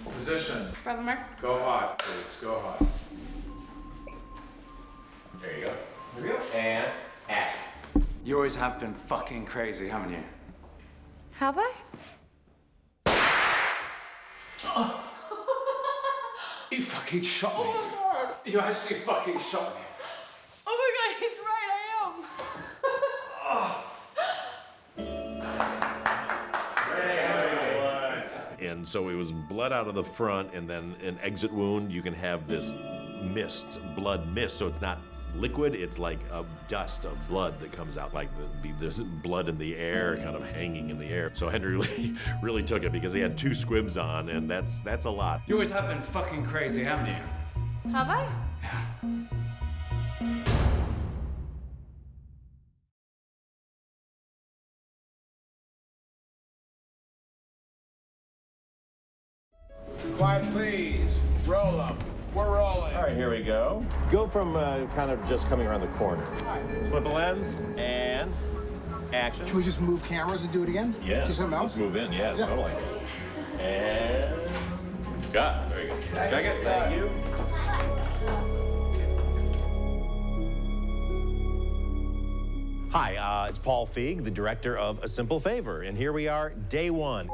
Speaker 18: Position.
Speaker 2: Brother Mark.
Speaker 18: Go hot, please. Go hot.
Speaker 3: There you go. Here we go. And action.
Speaker 20: You always have been fucking crazy, haven't you?
Speaker 2: Have I?
Speaker 8: You fucking shot me.
Speaker 2: Oh my God.
Speaker 8: You actually fucking shot me.
Speaker 2: Oh my God, he's right, I am.
Speaker 3: And so it was blood out of the front, and then an exit wound. You can have this blood mist, so it's not liquid, it's like a dust of blood that comes out, like there's blood in the air, kind of hanging in the air. So Henry really took it because he had 2 squibs on, and that's a lot.
Speaker 20: You always have been fucking crazy, haven't you?
Speaker 2: Have I?
Speaker 18: Quiet, please. Roll up. We're rolling.
Speaker 3: All right, here we go. Go from kind of just coming around the corner. Let's flip a lens, and action.
Speaker 13: Should we just move cameras and do it again?
Speaker 3: Yeah.
Speaker 13: Do something else?
Speaker 3: Let's move in, yeah, totally. And got. Very good. Check it. Thank you. Hi, it's Paul Feig, the director of A Simple Favor, and here we are, day 1.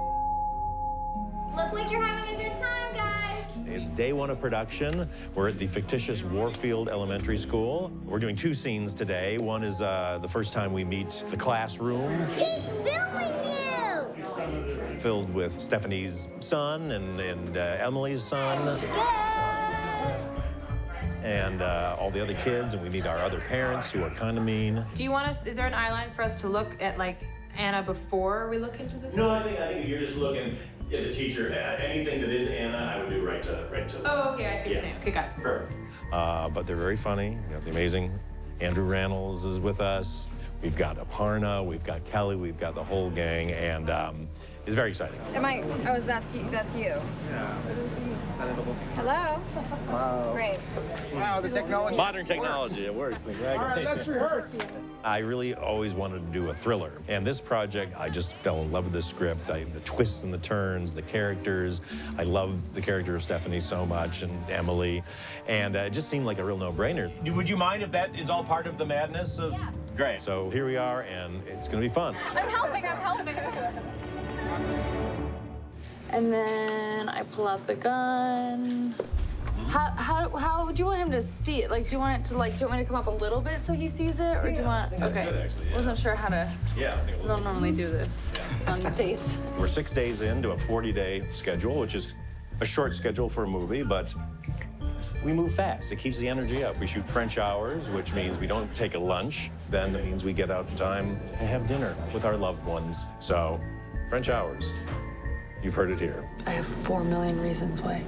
Speaker 1: Look like you're having a good time, guys.
Speaker 3: It's day 1 of production. We're at the fictitious Warfield Elementary School. We're doing 2 scenes today. One is the first time we meet the classroom.
Speaker 1: He's filming you!
Speaker 3: Filled with Stephanie's son and Emily's son. And all the other kids, and we meet our other parents who are kind of mean.
Speaker 21: Do you want us, is there an eye line for us to look at, like, Anna before we look into the
Speaker 3: No, I think if you're just looking at the teacher, anything that is Anna, I would do right to.
Speaker 21: Oh, okay, I see what you're saying. Okay, got it.
Speaker 3: Perfect. But they're very funny. You know, the amazing Andrew Rannells is with us. We've got Aparna, we've got Kelly, we've got the whole gang, and it's very exciting.
Speaker 1: Oh, that's you?
Speaker 3: Yeah.
Speaker 1: Hello?
Speaker 18: Wow.
Speaker 1: Great.
Speaker 18: Wow, the technology.
Speaker 3: Modern technology, it works.
Speaker 18: All right, let's rehearse.
Speaker 3: I really always wanted to do a thriller. And this project, I just fell in love with the script. The twists and the turns, the characters. I love the character of Stephanie so much, and Emily. And it just seemed like a real no-brainer. Would you mind if that is all part of the madness of... Yeah. Great. So here we are, and it's gonna be fun.
Speaker 2: I'm helping. And then I pull out the gun. How do you want him to see it? Like, do you want me to come up a little bit so he sees it, or do you want? Okay.
Speaker 3: Good, actually, yeah.
Speaker 2: Wasn't sure how to.
Speaker 3: Yeah.
Speaker 2: I don't normally do this on dates.
Speaker 3: We're 6 days into a 40-day schedule, which is a short schedule for a movie, but we move fast. It keeps the energy up. We shoot French hours, which means we don't take a lunch. Then it means we get out in time to have dinner with our loved ones. So, French hours. You've heard it here.
Speaker 2: I have 4 million reasons why.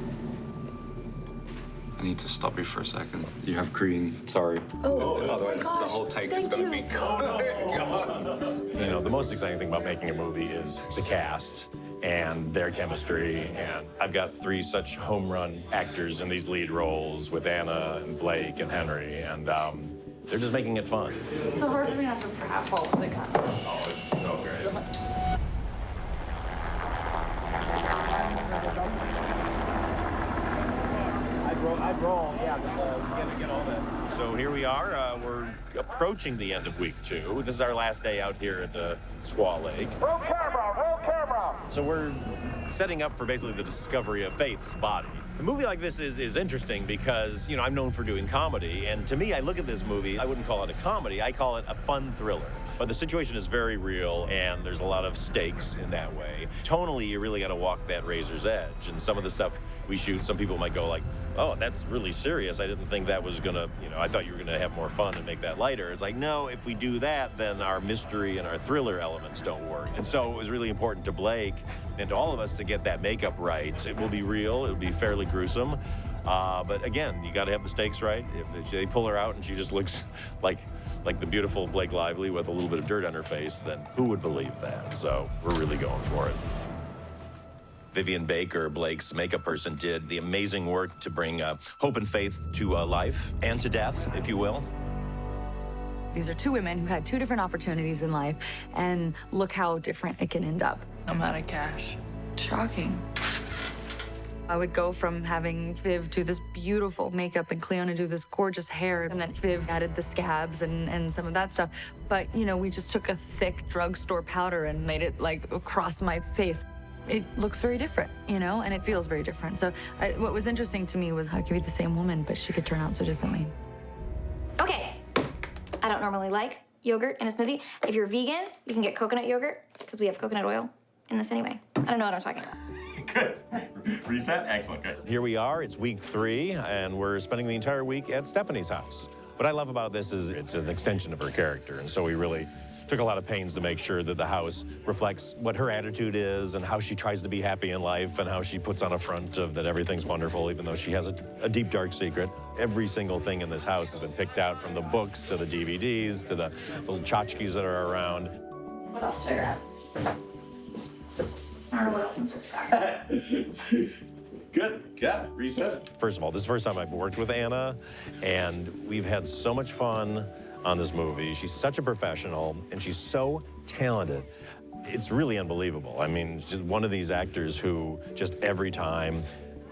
Speaker 20: I need to stop you for a second. You have green. Sorry.
Speaker 2: Oh,
Speaker 20: otherwise
Speaker 2: gosh,
Speaker 20: the whole take is
Speaker 2: thank
Speaker 20: going to
Speaker 2: you.
Speaker 20: be.
Speaker 3: You know, the most exciting thing about making a movie is the cast and their chemistry. And I've got 3 such home run actors in these lead roles with Anna and Blake and Henry. And they're just making it fun.
Speaker 2: It's so hard for me not to fall off the gun.
Speaker 3: Oh, it's so great.
Speaker 18: I'd roll, yeah, but get all that.
Speaker 3: So here we are. We're approaching the end of week 2. This is our last day out here at Squaw Lake.
Speaker 18: Roll camera!
Speaker 3: So we're setting up for basically the discovery of Faith's body. A movie like this is interesting because, you know, I'm known for doing comedy, and to me, I look at this movie, I wouldn't call it a comedy, I call it a fun thriller. But the situation is very real, and there's a lot of stakes in that way. Tonally, you really got to walk that razor's edge, and some of the stuff we shoot, some people might go like, oh, that's really serious. I didn't think that was gonna, you know, I thought you were gonna have more fun and make that lighter. It's like, no, if we do that, then our mystery and our thriller elements don't work. And so it was really important to Blake and to all of us to get that makeup right. It will be real, it'll be fairly gruesome. But again, you got to have the stakes right. If they pull her out and she just looks like the beautiful Blake Lively with a little bit of dirt on her face, then who would believe that? So we're really going for it. Vivian Baker, Blake's makeup person, did the amazing work to bring hope and faith to life and to death, if you will.
Speaker 2: These are 2 women who had 2 different opportunities in life, and look how different it can end up.
Speaker 11: I'm out of cash.
Speaker 2: Shocking. I would go from having Viv do this beautiful makeup and Cleona do this gorgeous hair, and then Viv added the scabs and some of that stuff. But, you know, we just took a thick drugstore powder and made it, like, across my face. It looks very different, you know, and it feels very different. So what was interesting to me was how it could be the same woman, but she could turn out so differently.
Speaker 1: Okay. I don't normally like yogurt in a smoothie. If you're vegan, you can get coconut yogurt, because we have coconut oil in this anyway. I don't know what I'm talking about.
Speaker 3: Good. Reset? Excellent. Good. Here we are. It's week 3, and we're spending the entire week at Stephanie's house. What I love about this is it's an extension of her character, and so we really took a lot of pains to make sure that the house reflects what her attitude is and how she tries to be happy in life and how she puts on a front of that everything's wonderful, even though she has a deep, dark secret. Every single thing in this house has been picked out, from the books to the DVDs to the little tchotchkes that are around.
Speaker 1: What else should I grab? I don't know what else I'm supposed to grab.
Speaker 3: Good. Yeah. Reset. First of all, this is the first time I've worked with Anna, and we've had so much fun on this movie. She's such a professional, and she's so talented. It's really unbelievable. I mean, she's one of these actors who just every time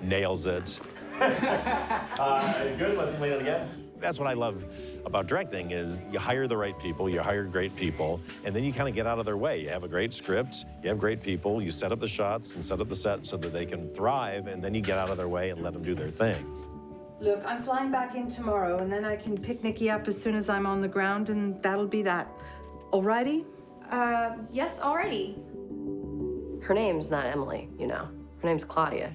Speaker 3: nails it. Good. Let's play it again. That's what I love about directing is you hire the right people, you hire great people, and then you kind of get out of their way. You have a great script, you have great people, you set up the shots and set up the set so that they can thrive, and then you get out of their way and let them do their thing.
Speaker 21: Look, I'm flying back in tomorrow, and then I can pick Nikki up as soon as I'm on the ground, and that'll be that. Alrighty?
Speaker 1: Yes, alrighty.
Speaker 22: Her name's not Emily, you know. Her name's Claudia.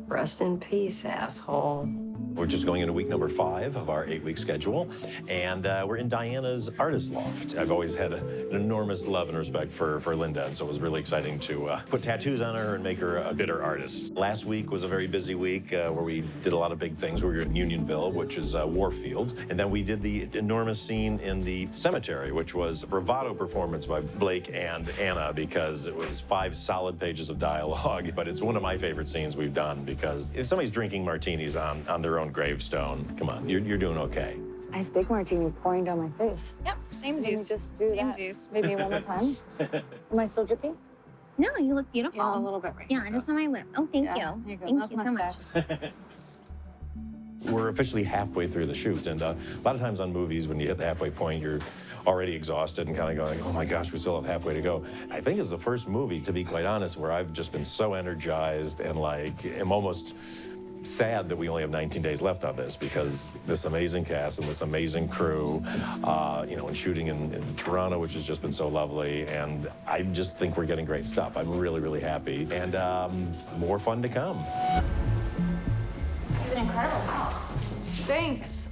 Speaker 22: Rest in peace, asshole.
Speaker 3: We're just going into week number 5 of our 8-week schedule, and we're in Diana's artist loft. I've always had an enormous love and respect for Linda, and so it was really exciting to put tattoos on her and make her a bitter artist. Last week was a very busy week where we did a lot of big things. We were in Unionville, which is Warfield, and then we did the enormous scene in the cemetery, which was a bravado performance by Blake and Anna, because it was 5 solid pages of dialogue. But it's one of my favorite scenes we've done, because if somebody's drinking martinis on their own gravestone, come on, you're doing okay.
Speaker 4: Nice big martini pouring down my face.
Speaker 11: Yep, samesies.
Speaker 4: Can you just do
Speaker 11: Samesies.
Speaker 4: that maybe one more time? Am I still dripping?
Speaker 11: No, you look beautiful.
Speaker 4: Yeah, a little bit right
Speaker 11: Yeah, just on my lip. Oh, thank you.
Speaker 4: There you go.
Speaker 11: Thank you
Speaker 4: That's
Speaker 11: so
Speaker 4: my
Speaker 11: much.
Speaker 3: We're officially halfway through the shoot, and a lot of times on movies, when you hit the halfway point, you're already exhausted and kind of going, oh my gosh, we still have halfway to go. I think it's the first movie, to be quite honest, where I've just been so energized and like am almost sad that we only have 19 days left on this, because this amazing cast and this amazing crew, you know, and shooting in Toronto, which has just been so lovely, and I just think we're getting great stuff. I'm really, really happy, and more fun to come.
Speaker 11: This is an incredible house.
Speaker 7: Thanks.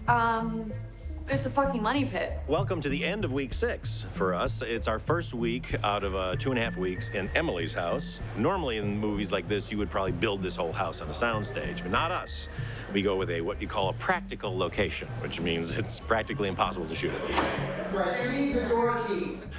Speaker 7: It's a fucking money pit.
Speaker 3: Welcome to the end of week 6 for us. It's our first week out of 2.5 weeks in Emily's house. Normally in movies like this, you would probably build this whole house on a soundstage, but not us. We go with what you call a practical location, which means it's practically impossible to shoot it.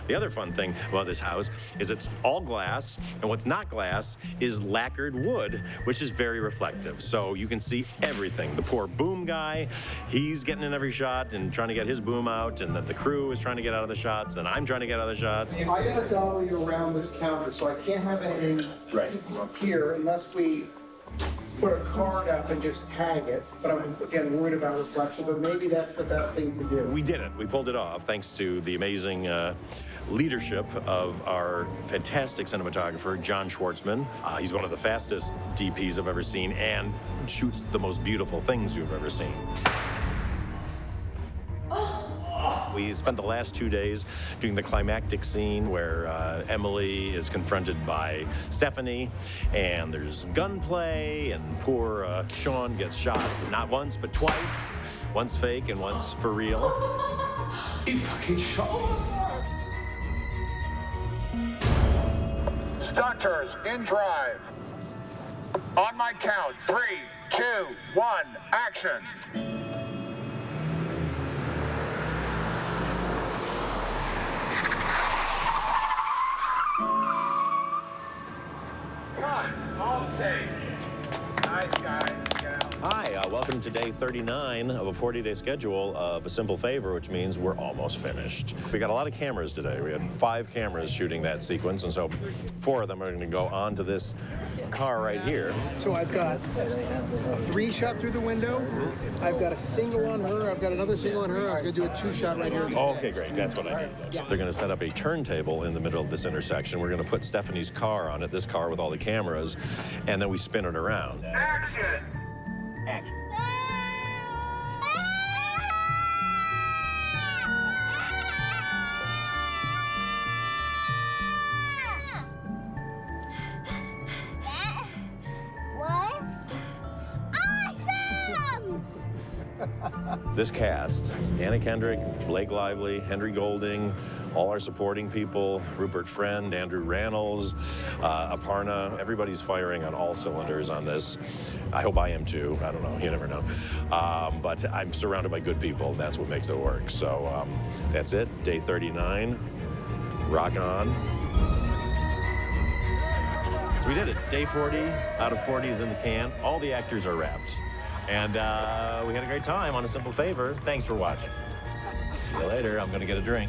Speaker 3: The other fun thing about this house is it's all glass, and what's not glass is lacquered wood, which is very reflective. So you can see everything. The poor boom guy, he's getting in every shot and trying to get his boom out, and then the crew is trying to get out of the shots, and I'm trying to get out of the shots.
Speaker 13: I gotta dolly you around this counter, so I can't have anything here unless we put a card up and just tag it. But I'm, again, worried about reflection, but maybe that's the best thing to do.
Speaker 3: We did it. We pulled it off, thanks to the amazing leadership of our fantastic cinematographer, John Schwartzman. He's one of the fastest DPs I've ever seen and shoots the most beautiful things you've ever seen. We spent the last 2 days doing the climactic scene where Emily is confronted by Stephanie, and there's gunplay, and poor Sean gets shot not once, but twice. Once fake and once for real.
Speaker 8: He fucking shot me.
Speaker 18: Stunters in drive. On my count, 3, 2, 1, action. Cut, all safe. Nice guys.
Speaker 3: Hi, welcome to day 39 of a 40-day schedule of A Simple Favor, which means we're almost finished. We got a lot of cameras today. We had 5 cameras shooting that sequence, and so 4 of them are going to go onto this car right here.
Speaker 13: So I've got a 3 shot through the window. I've got a single on her. I've got another single on her. I'm going to do a 2 shot right here.
Speaker 3: Oh, okay, great. That's what I need. Yeah. They're going to set up a turntable in the middle of this intersection. We're going to put Stephanie's car on it, this car with all the cameras, and then we spin it around.
Speaker 18: Action!
Speaker 3: Action. This cast, Anna Kendrick, Blake Lively, Henry Golding, all our supporting people, Rupert Friend, Andrew Rannells, Aparna, everybody's firing on all cylinders on this. I hope I am too. I don't know, you never know. But I'm surrounded by good people, and that's what makes it work. So that's it, day 39, rock on. So we did it, day 40 out of 40 is in the can. All the actors are wrapped. And we had a great time on A Simple Favor. Thanks for watching. See you later. I'm going to get a drink.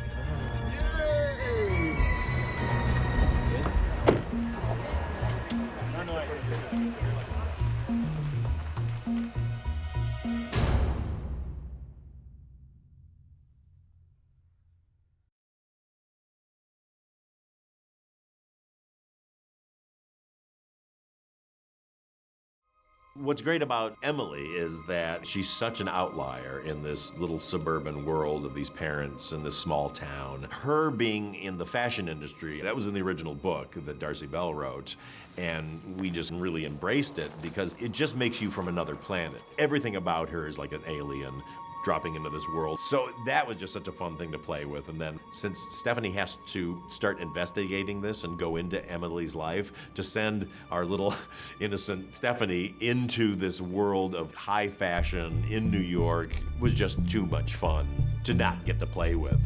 Speaker 3: What's great about Emily is that she's such an outlier in this little suburban world of these parents in this small town. Her being in the fashion industry, that was in the original book that Darcy Bell wrote, and we just really embraced it because it just makes you from another planet. Everything about her is like an alien dropping into this world. So that was just such a fun thing to play with. And then since Stephanie has to start investigating this and go into Emily's life, to send our little innocent Stephanie into this world of high fashion in New York was just too much fun to not get to play with.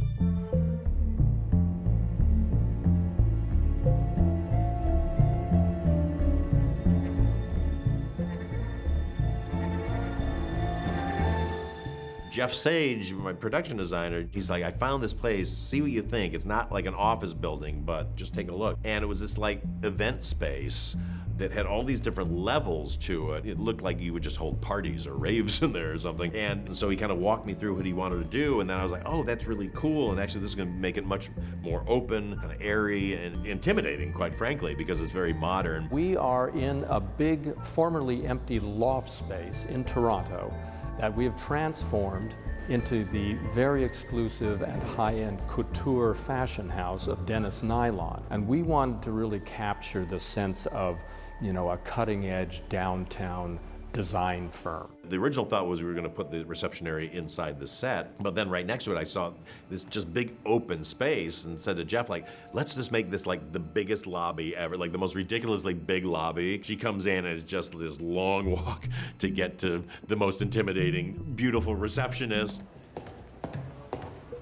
Speaker 3: Jeff Sage, my production designer, he's like, I found this place, see what you think. It's not like an office building, but just take a look. And it was this like event space that had all these different levels to it. It looked like you would just hold parties or raves in there or something. And so he kind of walked me through what he wanted to do, and then I was like, oh, that's really cool. And actually this is gonna make it much more open, kind of airy, and intimidating, quite frankly, because it's very modern.
Speaker 16: We are in a big, formerly empty loft space in Toronto that we have transformed into the very exclusive and high-end couture fashion house of Dennis Nylon. And we wanted to really capture the sense of, you know, a cutting-edge downtown design firm.
Speaker 3: The original thought was we were going to put the reception area inside the set, but then right next to it I saw this just big open space and said to Jeff, like, let's just make this like the biggest lobby ever, like the most ridiculously big lobby. She comes in and it's just this long walk to get to the most intimidating, beautiful receptionist.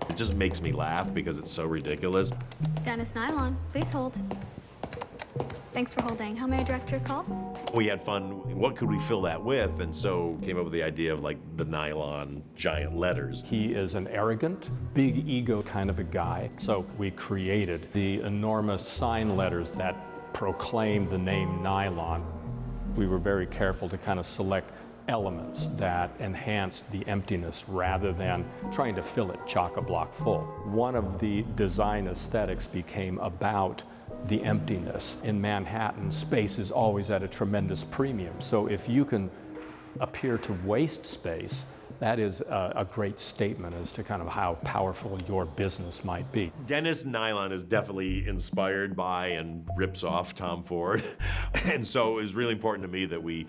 Speaker 3: It just makes me laugh because it's so ridiculous.
Speaker 12: Dennis Nylon, please hold. Thanks for holding. How may I direct your call?
Speaker 3: We had fun, what could we fill that with? And so came up with the idea of like the nylon giant letters.
Speaker 16: He is an arrogant, big ego kind of a guy. So we created the enormous sign letters that proclaim the name Nylon. We were very careful to kind of select elements that enhanced the emptiness rather than trying to fill it chock-a-block full. One of the design aesthetics became about the emptiness. In Manhattan, space is always at a tremendous premium. So if you can appear to waste space, that is a great statement as to kind of how powerful your business might be.
Speaker 3: Dennis Nylon is definitely inspired by and rips off Tom Ford. And so it was really important to me that we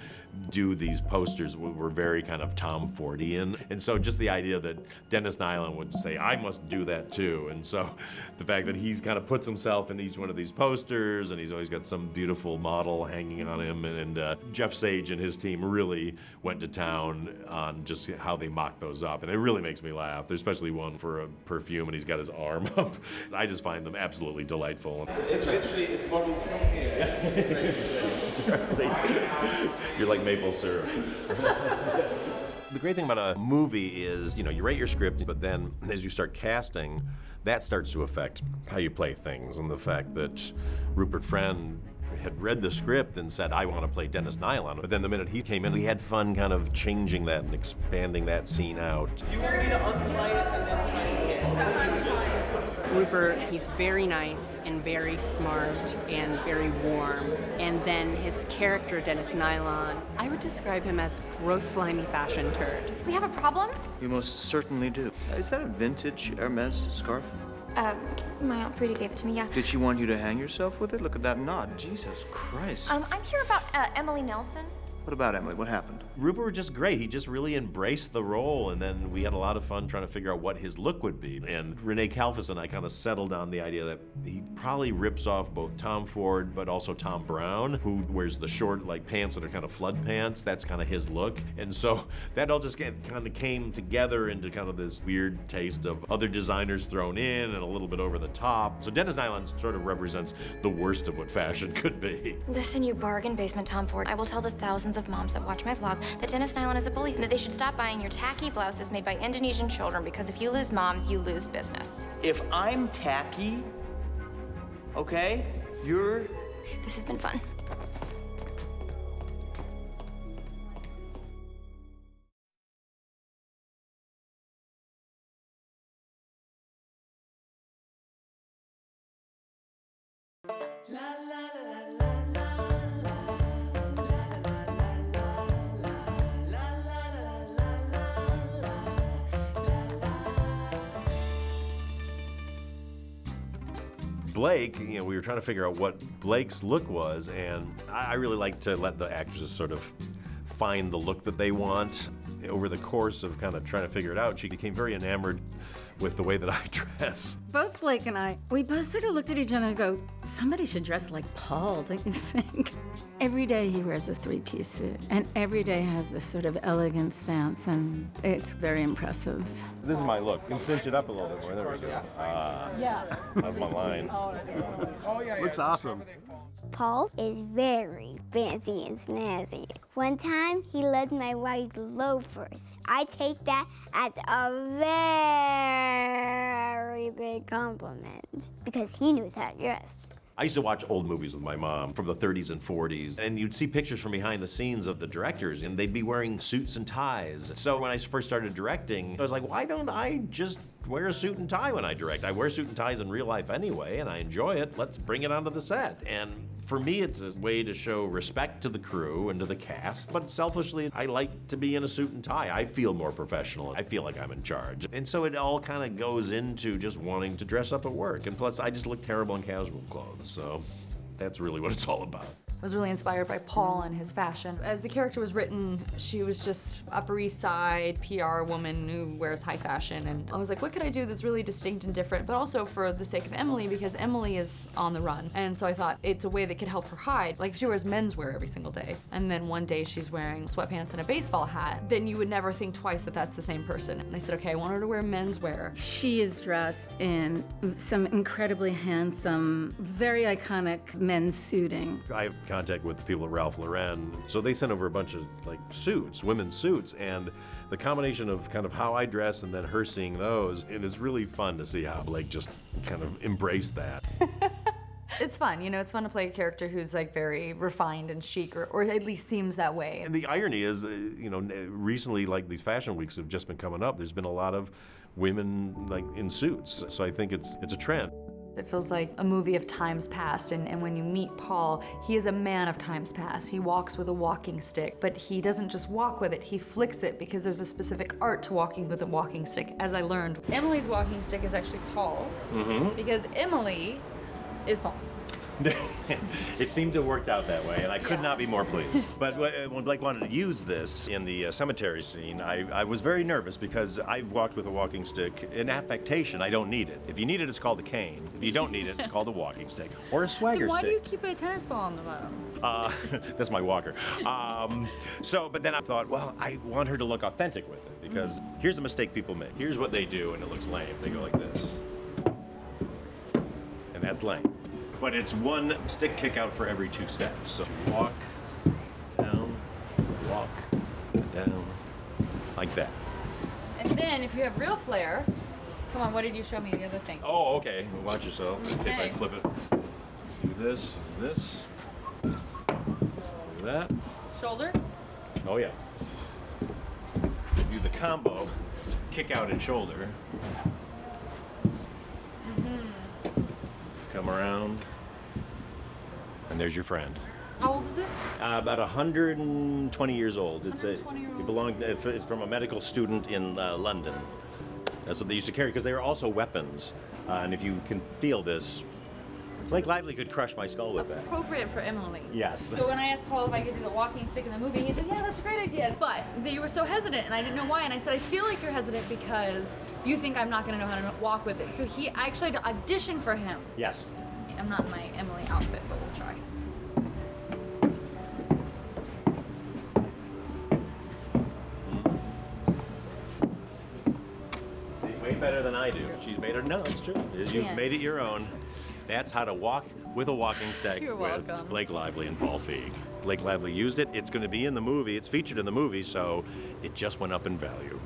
Speaker 3: do these posters. We're very kind of Tom Fordian. And so just the idea that Dennis Nylon would say, I must do that too. And so the fact that he's kind of puts himself in each one of these posters and he's always got some beautiful model hanging on him. And Jeff Sage and his team really went to town on just how they mock those up, and it really makes me laugh. There's especially one for a perfume, and he's got his arm up. I just find them absolutely delightful.
Speaker 8: It's literally, it's bottled from here.
Speaker 3: You're like maple syrup. The great thing about a movie is, you know, you write your script, but then as you start casting, that starts to affect how you play things, and the fact that Rupert Friend had read the script and said, I want to play Dennis Nylon. But then the minute he came in, we had fun kind of changing that and expanding that scene out.
Speaker 8: Do you want me to untie it and then tie it?
Speaker 17: Rupert, he's very nice and very smart and very warm. And then his character, Dennis Nylon, I would describe him as gross, slimy fashion turd.
Speaker 12: We have a problem?
Speaker 23: You most certainly do. Is that a vintage Hermes scarf?
Speaker 12: My Aunt Frida gave it to me, yeah.
Speaker 23: Did she want you to hang yourself with it? Look at that knot. Jesus Christ.
Speaker 12: I'm here about Emily Nelson.
Speaker 23: What about Emily? What happened?
Speaker 3: Rupert was just great. He just really embraced the role, and then we had a lot of fun trying to figure out what his look would be. And Renee Kalfus and I kind of settled on the idea that he probably rips off both Tom Ford, but also Tom Brown, who wears the short like pants that are kind of flood pants. That's kind of his look. And so that all just kind of came together into kind of this weird taste of other designers thrown in and a little bit over the top. So Dennis Nylon sort of represents the worst of what fashion could be.
Speaker 12: Listen, you bargain basement Tom Ford. I will tell the thousands of moms that watch my vlog that Dennis Nylon is a bully and that they should stop buying your tacky blouses made by Indonesian children, because if you lose moms, you lose business.
Speaker 8: If I'm tacky, okay, you're...
Speaker 12: This has been fun.
Speaker 3: Blake, you know, we were trying to figure out what Blake's look was, and I really like to let the actresses sort of find the look that they want. Over the course of kind of trying to figure it out, she became very enamored with the way that I dress.
Speaker 15: Both Blake and I, we both sort of looked at each other and go, somebody should dress like Paul, don't you think? Every day he wears a three-piece suit, and every day has this sort of elegant stance, and it's very impressive.
Speaker 3: This is my look. You can cinch it up a little bit more. There we go.
Speaker 15: Yeah.
Speaker 3: That's my line. Looks awesome.
Speaker 5: Paul is very fancy and snazzy. One time, he loved my wife's loafers. I take that as a very big compliment because he knows how to dress.
Speaker 3: I used to watch old movies with my mom from the 30s and 40s, and you'd see pictures from behind the scenes of the directors, and they'd be wearing suits and ties. So when I first started directing, I was like, why don't I just wear a suit and tie when I direct? I wear suit and ties in real life anyway, and I enjoy it. Let's bring it onto the set. And for me, it's a way to show respect to the crew and to the cast, but selfishly, I like to be in a suit and tie. I feel more professional. I feel like I'm in charge. And so it all kind of goes into just wanting to dress up at work. And plus, I just look terrible in casual clothes, so that's really what it's all about.
Speaker 7: I was really inspired by Paul and his fashion. As the character was written, she was just Upper East Side PR woman who wears high fashion, and I was like, what could I do that's really distinct and different, but also for the sake of Emily, because Emily is on the run. And so I thought it's a way that could help her hide. Like, if she wears menswear every single day, and then one day she's wearing sweatpants and a baseball hat, then you would never think twice that that's the same person. And I said, okay, I want her to wear menswear.
Speaker 15: She is dressed in some incredibly handsome, very iconic men's suiting.
Speaker 3: I have contact with the people at Ralph Lauren, so they sent over a bunch of like suits, women's suits, and the combination of kind of how I dress and then her seeing those, it is really fun to see how Blake just kind of embraced that.
Speaker 7: It's fun, you know, it's fun to play a character who's like very refined and chic, or at least seems that way.
Speaker 3: And the irony is, you know, recently, like these fashion weeks have just been coming up, there's been a lot of women like in suits, so I think it's a trend.
Speaker 7: It feels like a movie of times past, and when you meet Paul, he is a man of times past. He walks with a walking stick, but he doesn't just walk with it, he flicks it, because there's a specific art to walking with a walking stick, as I learned. Emily's walking stick is actually Paul's, because Emily is Paul.
Speaker 3: It seemed to have worked out that way, and I could not be more pleased. But when Blake wanted to use this in the cemetery scene, I was very nervous because I've walked with a walking stick. In affectation, I don't need it. If you need it, it's called a cane. If you don't need it, it's called a walking stick or a swagger
Speaker 7: Then why
Speaker 3: stick.
Speaker 7: do you keep a tennis ball on the bottom?
Speaker 3: That's my walker. But then I thought, well, I want her to look authentic with it, because here's the mistake people make. Here's what they do, and it looks lame. They go like this. And that's lame. But it's one stick kick out for every 2 steps. So walk, down, like that.
Speaker 7: And then if you have real flair, come on, what did you show me the other thing?
Speaker 3: Oh, okay. Watch yourself in case I
Speaker 7: Okay.
Speaker 3: flip it. Do this, this. Do that.
Speaker 7: Shoulder?
Speaker 3: Oh, yeah. Do the combo, kick out and shoulder. Come around. And there's your friend.
Speaker 7: How old is this?
Speaker 3: About 120 years old. It's
Speaker 7: 120-year-old.
Speaker 3: It belonged. It's from a medical student in London. That's what they used to carry, because they were also weapons. And if you can feel this, Blake Lively could crush my skull with that.
Speaker 7: Appropriate for Emily.
Speaker 3: Yes.
Speaker 7: So when I asked Paul if I could do the walking stick in the movie, he said, yeah, that's a great idea. But you were so hesitant, and I didn't know why. And I said, I feel like you're hesitant because you think I'm not going to know how to walk with it. So I actually had to audition for him.
Speaker 3: Yes.
Speaker 7: I'm not in my Emily outfit, but we'll try.
Speaker 3: See, way better than I do. She's made it. No, it's true. You've made it your own. That's how to walk with a walking stick
Speaker 7: You're
Speaker 3: with
Speaker 7: welcome.
Speaker 3: Blake Lively and Paul Feig. Blake Lively used it. It's going to be in the movie. It's featured in the movie, so it just went up in value.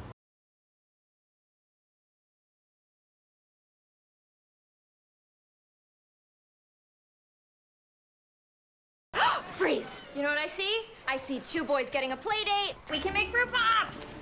Speaker 12: Freeze! Do you know what I see? I see 2 boys getting a play date. We can make fruit pops!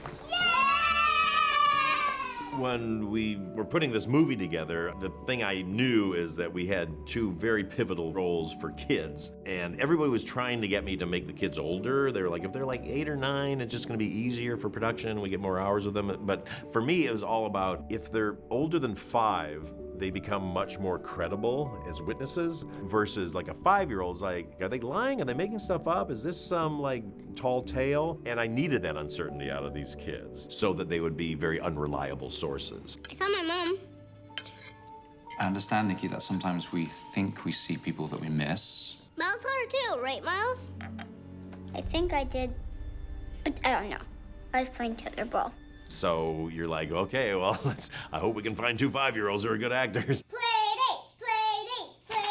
Speaker 3: When we were putting this movie together, the thing I knew is that we had 2 very pivotal roles for kids. And everybody was trying to get me to make the kids older. They were like, if they're like 8 or 9, it's just gonna be easier for production. We get more hours with them. But for me, it was all about, if they're older than 5, they become much more credible as witnesses versus like a 5-year-old's like, are they lying? Are they making stuff up? Is this some like tall tale? And I needed that uncertainty out of these kids so that they would be very unreliable sources.
Speaker 5: I saw my mom.
Speaker 6: I understand, Nikki, that sometimes we think we see people that we miss.
Speaker 5: Miles saw her too, right, Miles? I think I did, but I don't know. I was playing tetherball.
Speaker 3: So you're like, okay, well, I hope we can find 2 5-year-olds who are good actors.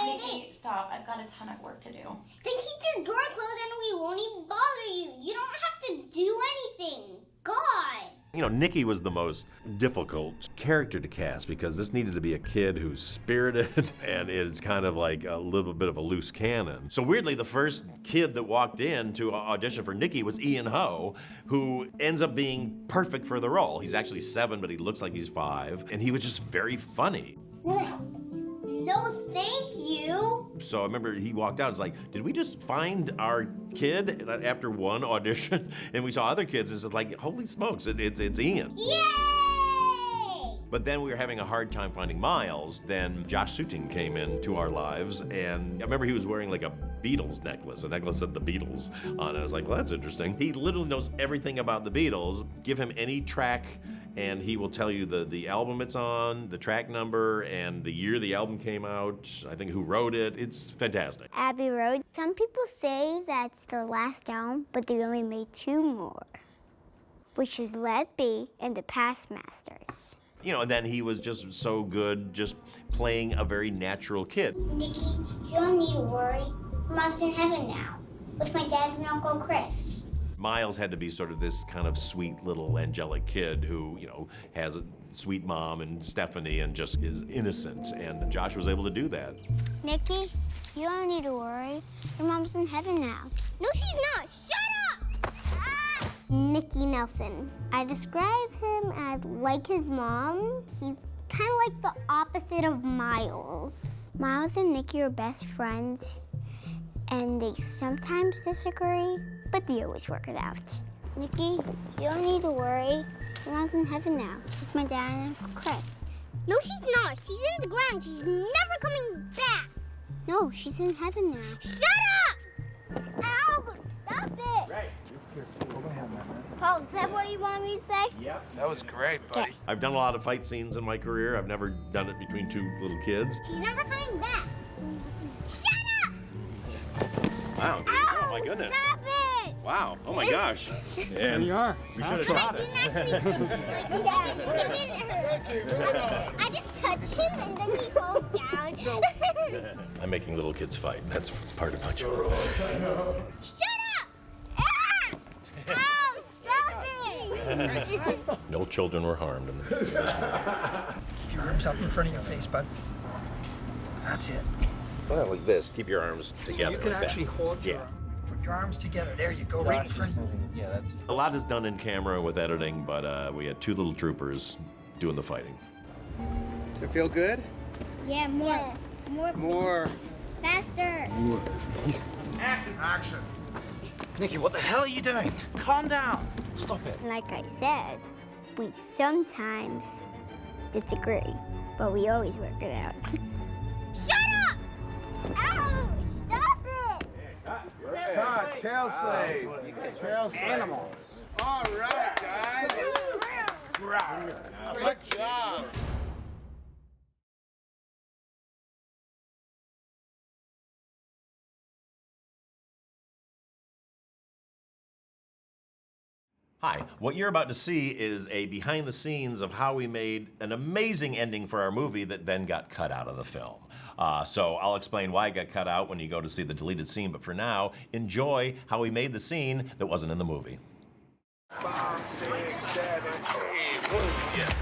Speaker 11: Nikki, stop. I've got a ton of work to do.
Speaker 5: Then keep your door closed and we won't even bother you. You don't have to do anything. God.
Speaker 3: You know, Nikki was the most difficult character to cast because this needed to be a kid who's spirited and is kind of like a little bit of a loose cannon. So weirdly, the first kid that walked in to audition for Nikki was Ian Ho, who ends up being perfect for the role. He's actually 7, but he looks like he's 5, and he was just very funny.
Speaker 5: No, thank you.
Speaker 3: So I remember he walked out, it's like, did we just find our kid after one audition? And we saw other kids, it's like, holy smokes, it's Ian.
Speaker 5: Yay!
Speaker 3: But then we were having a hard time finding Miles. Then Josh Satine came into our lives, and I remember he was wearing like a Beatles necklace, a necklace that the Beatles on it. I was like, well, that's interesting. He literally knows everything about the Beatles. Give him any track, and he will tell you the album it's on, the track number, and the year the album came out, I think who wrote it. It's fantastic.
Speaker 5: Abbey Road. Some people say that's their last album, but they only made 2 more, which is Let Be and The Past Masters.
Speaker 3: You know, and then he was just so good just playing a very natural kid.
Speaker 5: Nikki, you don't need to worry. Mom's in heaven now, with my dad and Uncle Chris.
Speaker 3: Miles had to be sort of this kind of sweet little angelic kid who, you know, has a sweet mom and Stephanie and just is innocent, and Josh was able to do that.
Speaker 5: Nikki, you don't need to worry. Your mom's in heaven now. No, she's not. Shut up! Ah! Nikki Nelson. I describe him as like his mom. He's kind of like the opposite of Miles. Miles and Nikki are best friends, and they sometimes disagree, but they always work it out. Nikki, you don't need to worry. Your mom's in heaven now with my dad and Uncle Chris. No, she's not. She's in the ground. She's never coming back. No, she's in heaven now. Shut up! Ow! Stop it!
Speaker 18: Right.
Speaker 5: Paul, is that what you want me to say?
Speaker 18: Yep. That was great, buddy.
Speaker 3: I've done a lot of fight scenes in my career. I've never done it between 2 little kids.
Speaker 5: She's never coming back.
Speaker 3: Wow.
Speaker 5: Ow,
Speaker 3: Oh my goodness.
Speaker 5: Stop it!
Speaker 3: Wow. Oh my gosh. And
Speaker 16: you are.
Speaker 3: We should have shot it.
Speaker 5: I just touched him and then he falls down.
Speaker 3: I'm making little kids fight. That's part of my job.
Speaker 5: Shut up! Ah! Ow, stop it!
Speaker 3: No children were harmed in this movie.
Speaker 14: Keep your arms up in front of your face, bud. That's it.
Speaker 3: Well, like this. Keep your arms together.
Speaker 14: You can
Speaker 3: like
Speaker 14: actually
Speaker 3: that.
Speaker 14: hold your put your arms together. There you go, right in front of you.
Speaker 3: Yeah, that's... A lot is done in camera with editing, but we had 2 little troopers doing the fighting.
Speaker 19: Does it feel good?
Speaker 5: Yeah, more. Yes.
Speaker 19: More.
Speaker 5: Faster.
Speaker 18: Action.
Speaker 14: Nikki, what the hell are you doing? Calm down. Stop it.
Speaker 5: Like I said, we sometimes disagree, but we always work it out. Shut up! Ow! Stop it!
Speaker 18: Cut. Tail slave. Tail slave.
Speaker 19: Animal.
Speaker 18: All right, guys. Good job.
Speaker 3: Hi, what you're about to see is a behind the scenes of how we made an amazing ending for our movie that then got cut out of the film. So I'll explain why it got cut out when you go to see the deleted scene, but for now, enjoy how we made the scene that wasn't in the movie.
Speaker 18: 5, 6, 7, 8. Boom. Yes.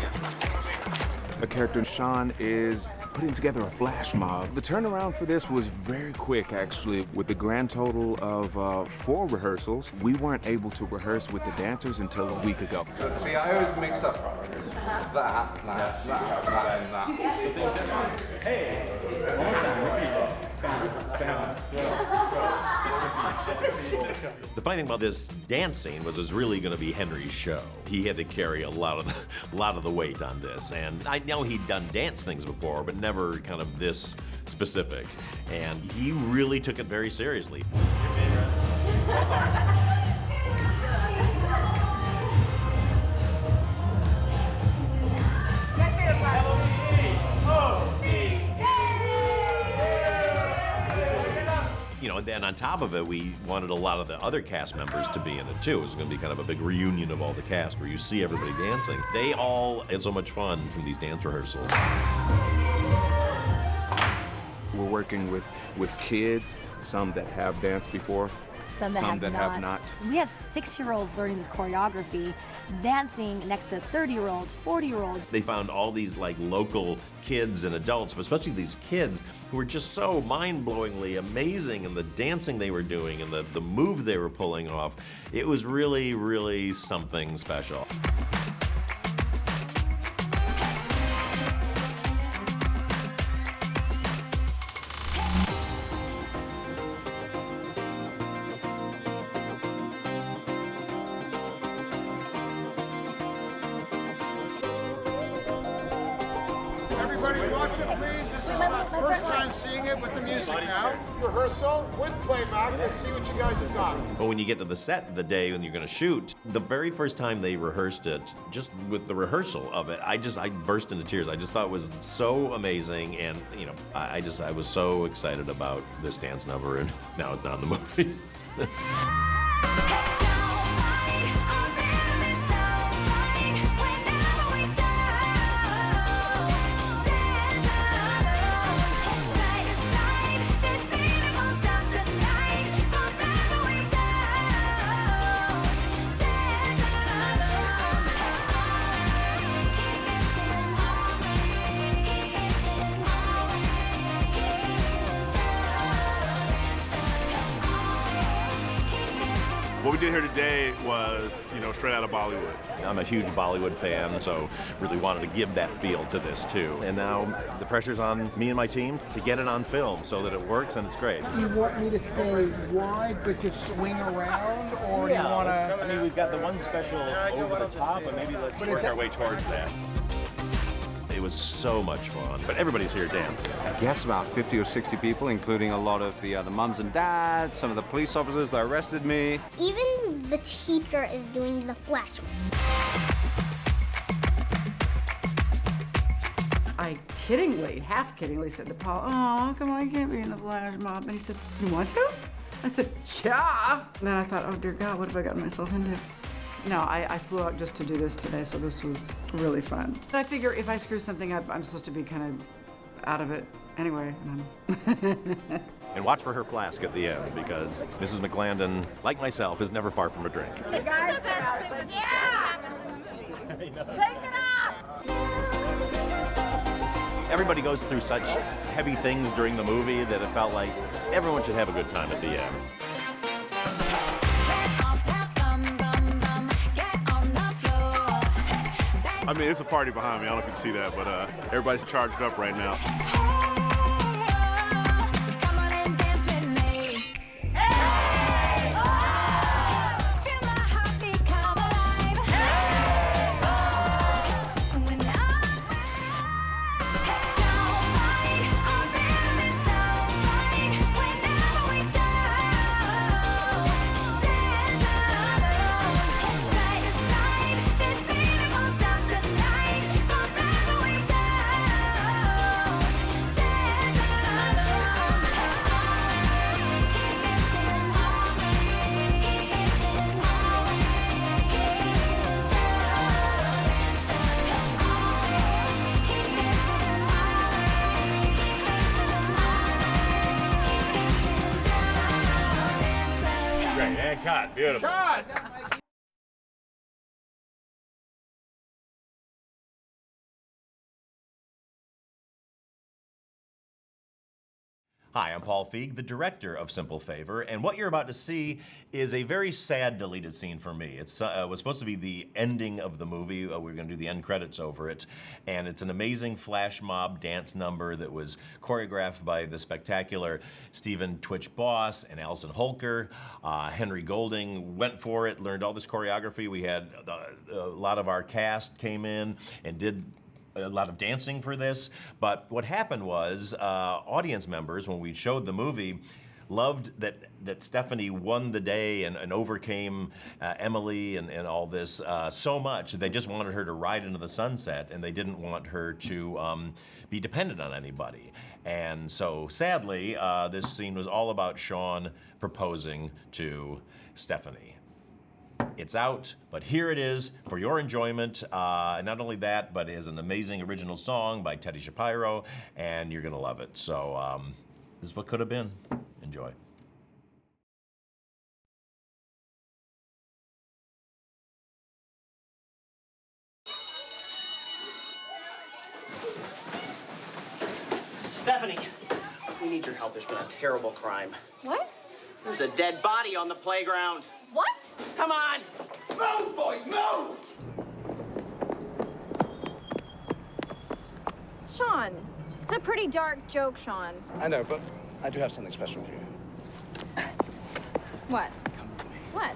Speaker 24: My character, Sean, is putting together a flash mob. The turnaround for this was very quick, actually. With the grand total of 4 rehearsals, we weren't able to rehearse with the dancers until a week ago.
Speaker 20: See, I always mix up that, and that.
Speaker 18: Hey!
Speaker 3: The funny thing about this dance scene was it was really going to be Henry's show. He had to carry a lot of the weight on this, and I know he'd done dance things before, but never kind of this specific. And he really took it very seriously. You know, and then on top of it, we wanted a lot of the other cast members to be in it too. It was going to be kind of a big reunion of all the cast where you see everybody dancing. They all had so much fun from these dance rehearsals.
Speaker 24: We're working with kids, some that have danced before,
Speaker 2: some that have not. We have 6-year-olds learning this choreography, dancing next to 30-year-olds, 40-year-olds.
Speaker 3: They found all these like local kids and adults, but especially these kids who were just so mind-blowingly amazing in the dancing they were doing and the moves they were pulling off. It was really, really something special.
Speaker 18: First time seeing it with the music now. Rehearsal with playback. Let's see what you guys have got.
Speaker 3: But when you get to the set the day when you're going to shoot, the very first time they rehearsed it, just with the rehearsal of it, I burst into tears. I just thought it was so amazing, and you know, I was so excited about this dance number, and now it's not in the movie.
Speaker 9: What we did here today was, you know, straight out of Bollywood.
Speaker 3: I'm a huge Bollywood fan, so really wanted to give that feel to this too. And now the pressure's on me and my team to get it on film so that it works and it's great.
Speaker 18: Do you want me to stay wide but just swing around, or do you want to?
Speaker 3: I mean, we've got the one special over the top, and maybe let's work our way towards that. It was so much fun, but everybody's here dancing.
Speaker 20: I guess about 50 or 60 people, including a lot of the mums and dads, some of the police officers that arrested me.
Speaker 5: Even the teacher is doing the flash mob.
Speaker 10: I kiddingly, half kiddingly said to Paul, "Oh, come on, I can't be in the flash mob." And he said, "You want to?" I said, "Yeah." And then I thought, oh dear God, what have I gotten myself into? No, I flew out just to do this today, so this was really fun. I figure if I screw something up, I'm supposed to be kind of out of it anyway.
Speaker 3: And watch for her flask at the end, because Mrs. McLandon, like myself, is never far from a drink.
Speaker 11: Hey guys, yeah! Take it off!
Speaker 3: Everybody goes through such heavy things during the movie that it felt like everyone should have a good time at the end.
Speaker 9: I mean, it's a party behind me. I don't know if you can see that, but everybody's charged up right now.
Speaker 3: Cut. Beautiful.
Speaker 18: Cut.
Speaker 3: Hi, I'm Paul Feig, the director of Simple Favor, and what you're about to see is a very sad deleted scene for me. It was supposed to be the ending of the movie. We're going to do the end credits over it, and it's an amazing flash mob dance number that was choreographed by the spectacular Stephen Twitch Boss and Allison Holker. Henry Golding went for it, learned all this choreography. We had a lot of our cast came in and did a lot of dancing for this, but what happened was audience members, when we showed the movie, loved that Stephanie won the day and overcame Emily and all this so much that they just wanted her to ride into the sunset, and they didn't want her to be dependent on anybody. And so sadly, this scene was all about Sean proposing to Stephanie. It's out, but here it is for your enjoyment. And not only that, but it is an amazing original song by Teddy Shapiro, and you're gonna love it. So this is what could have been. Enjoy.
Speaker 1: Stephanie, we need your help. There's been a terrible crime.
Speaker 11: What?
Speaker 1: There's a dead body on the playground.
Speaker 11: What?
Speaker 1: Come on! Move, boy, move!
Speaker 11: Sean, it's a pretty dark joke, Sean.
Speaker 1: I know, but I do have something special for you.
Speaker 11: What? What?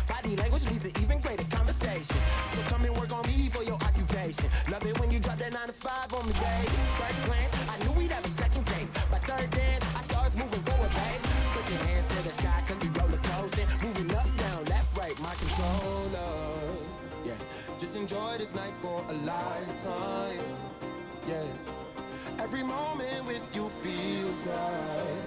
Speaker 4: Body language leads to even greater conversation. So come and work on me for your occupation. Love it when you drop that 9 to 5 on me, babe. First glance, I knew we'd have a second date. By third dance, I saw us moving forward, babe. Put your hands to the sky, cause we roller coasting. Moving up, down, left, right, my controller. Yeah, just enjoy this night for a lifetime. Yeah, every moment with you feels right.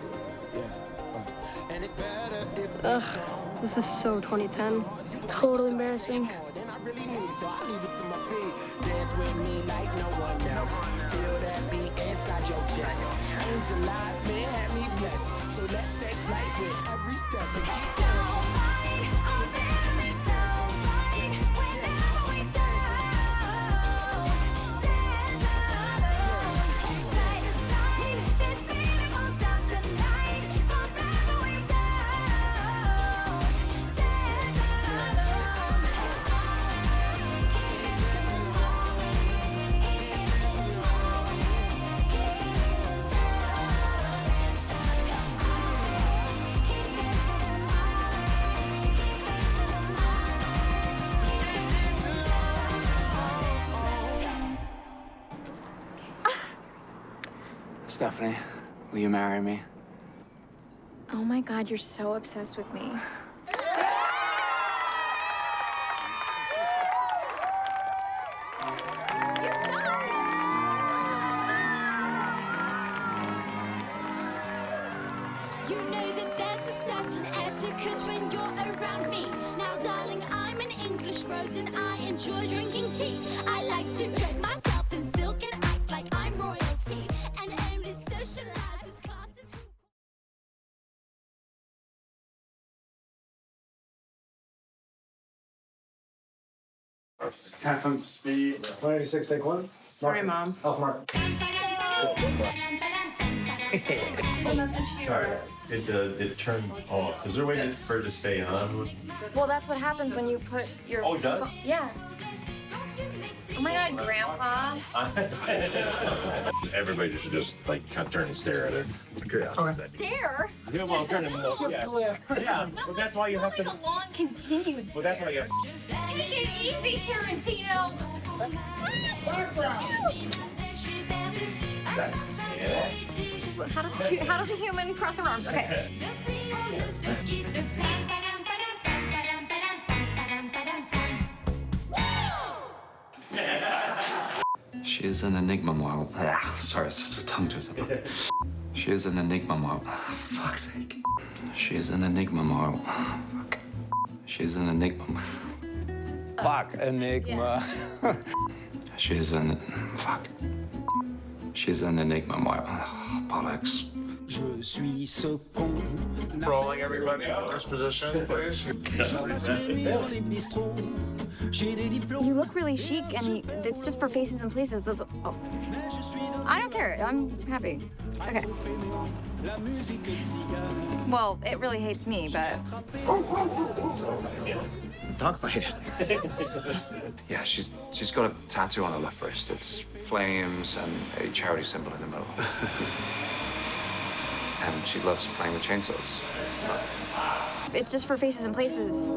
Speaker 4: Yeah, and it's better if we
Speaker 21: Ugh, this is so 2010. Totally embarrassing.
Speaker 4: So I leave it to my feet. Dance with me like no one else. Feel that beat inside your chest. Angel eyes, man, had me blessed. So let's take flight with every step and keep dancing.
Speaker 19: Stephanie, will you marry me?
Speaker 12: Oh my God, you're so obsessed with me.
Speaker 13: You know that there's a certain etiquette when you're around me. Now, darling, I'm an English rose and I enjoy drinking tea. I like to drape myself in silk and act like I'm royalty, and only socialize with classes.
Speaker 18: Half speed.
Speaker 1: 186, take one.
Speaker 10: Sorry, Mom.
Speaker 1: Alpha mark.
Speaker 3: Sorry, it turned off. Is there a way for it to stay on?
Speaker 12: Well, that's what happens when you put your.
Speaker 3: Oh, it does?
Speaker 12: Yeah. Oh my God, Grandpa.
Speaker 3: Everybody should just like kind of turn and stare at it. Okay.
Speaker 12: Stare?
Speaker 3: Yeah, well, turn and look.
Speaker 1: Just glare.
Speaker 3: Yeah, but that's why you have to.
Speaker 12: Like a long continued.
Speaker 3: Well, that's why you.
Speaker 12: Take it easy, Tarantino.
Speaker 3: Yeah.
Speaker 12: How does a human cross their arms? Okay.
Speaker 6: She is an enigma model. Sorry, it's just a tongue twister. She is an enigma model. Fuck's sake. She is an enigma model. Fuck. She is an enigma.
Speaker 19: Fuck, enigma.
Speaker 6: She is an. Fuck. She's an enigma model. Bollocks.
Speaker 4: Je suis ce con.
Speaker 18: Rolling everybody in first position, please.
Speaker 12: You look really chic, and it's just for faces and places. Those. Oh. I don't care. I'm happy. Okay. Well, it really hates me, but.
Speaker 19: Dogfight.
Speaker 6: Yeah, she's got a tattoo on her left wrist. It's flames and a charity symbol in the middle. And she loves playing with chainsaws.
Speaker 12: It's just for faces and places.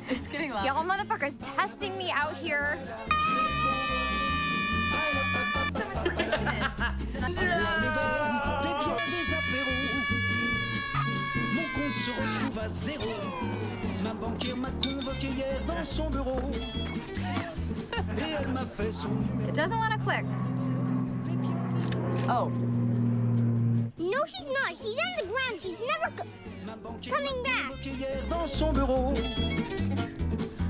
Speaker 2: It's getting loud.
Speaker 12: Y'all motherfuckers testing me out here. So much more intimate.
Speaker 4: Mon compte se retrouve à zéro. Ma banquière m'a convoqué hier dans son bureau. Et elle m'a fait son numéro.
Speaker 12: It doesn't want to click. Oh.
Speaker 5: No, she's not. She's on the ground. She's never coming back.
Speaker 4: Hier dans son bureau.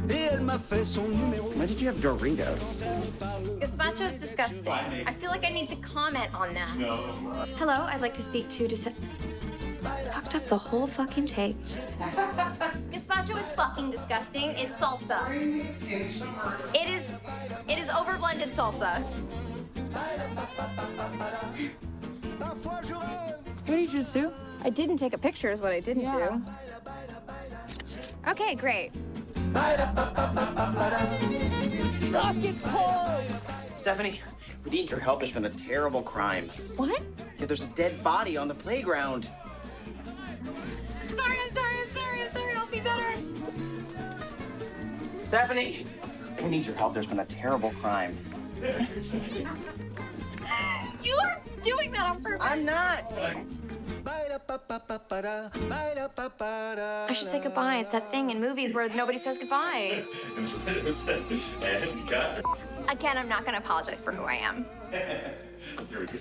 Speaker 4: Et elle m'a fait son numéro.
Speaker 19: Why did you have Doritos?
Speaker 12: Gazpacho's disgusting. I feel like I need to comment on that. Hello, I'd like to speak to fucked up the whole fucking take. Gazpacho is fucking disgusting. It's salsa. It is overblended salsa.
Speaker 2: What did you just do?
Speaker 12: I didn't take a picture is what I didn't do. Okay, great.
Speaker 2: Fuck, it's cold!
Speaker 19: Stephanie, we need your help. There's been a terrible crime.
Speaker 12: What?
Speaker 19: Yeah, there's a dead body on the playground.
Speaker 12: I'm sorry. I'll be better.
Speaker 19: Stephanie, we need your help. There's been a terrible crime.
Speaker 12: You are doing that on purpose.
Speaker 19: I'm not.
Speaker 12: I should say goodbye. It's that thing in movies where nobody says goodbye. Again, I'm not going to apologize for who I am.
Speaker 3: Here we go.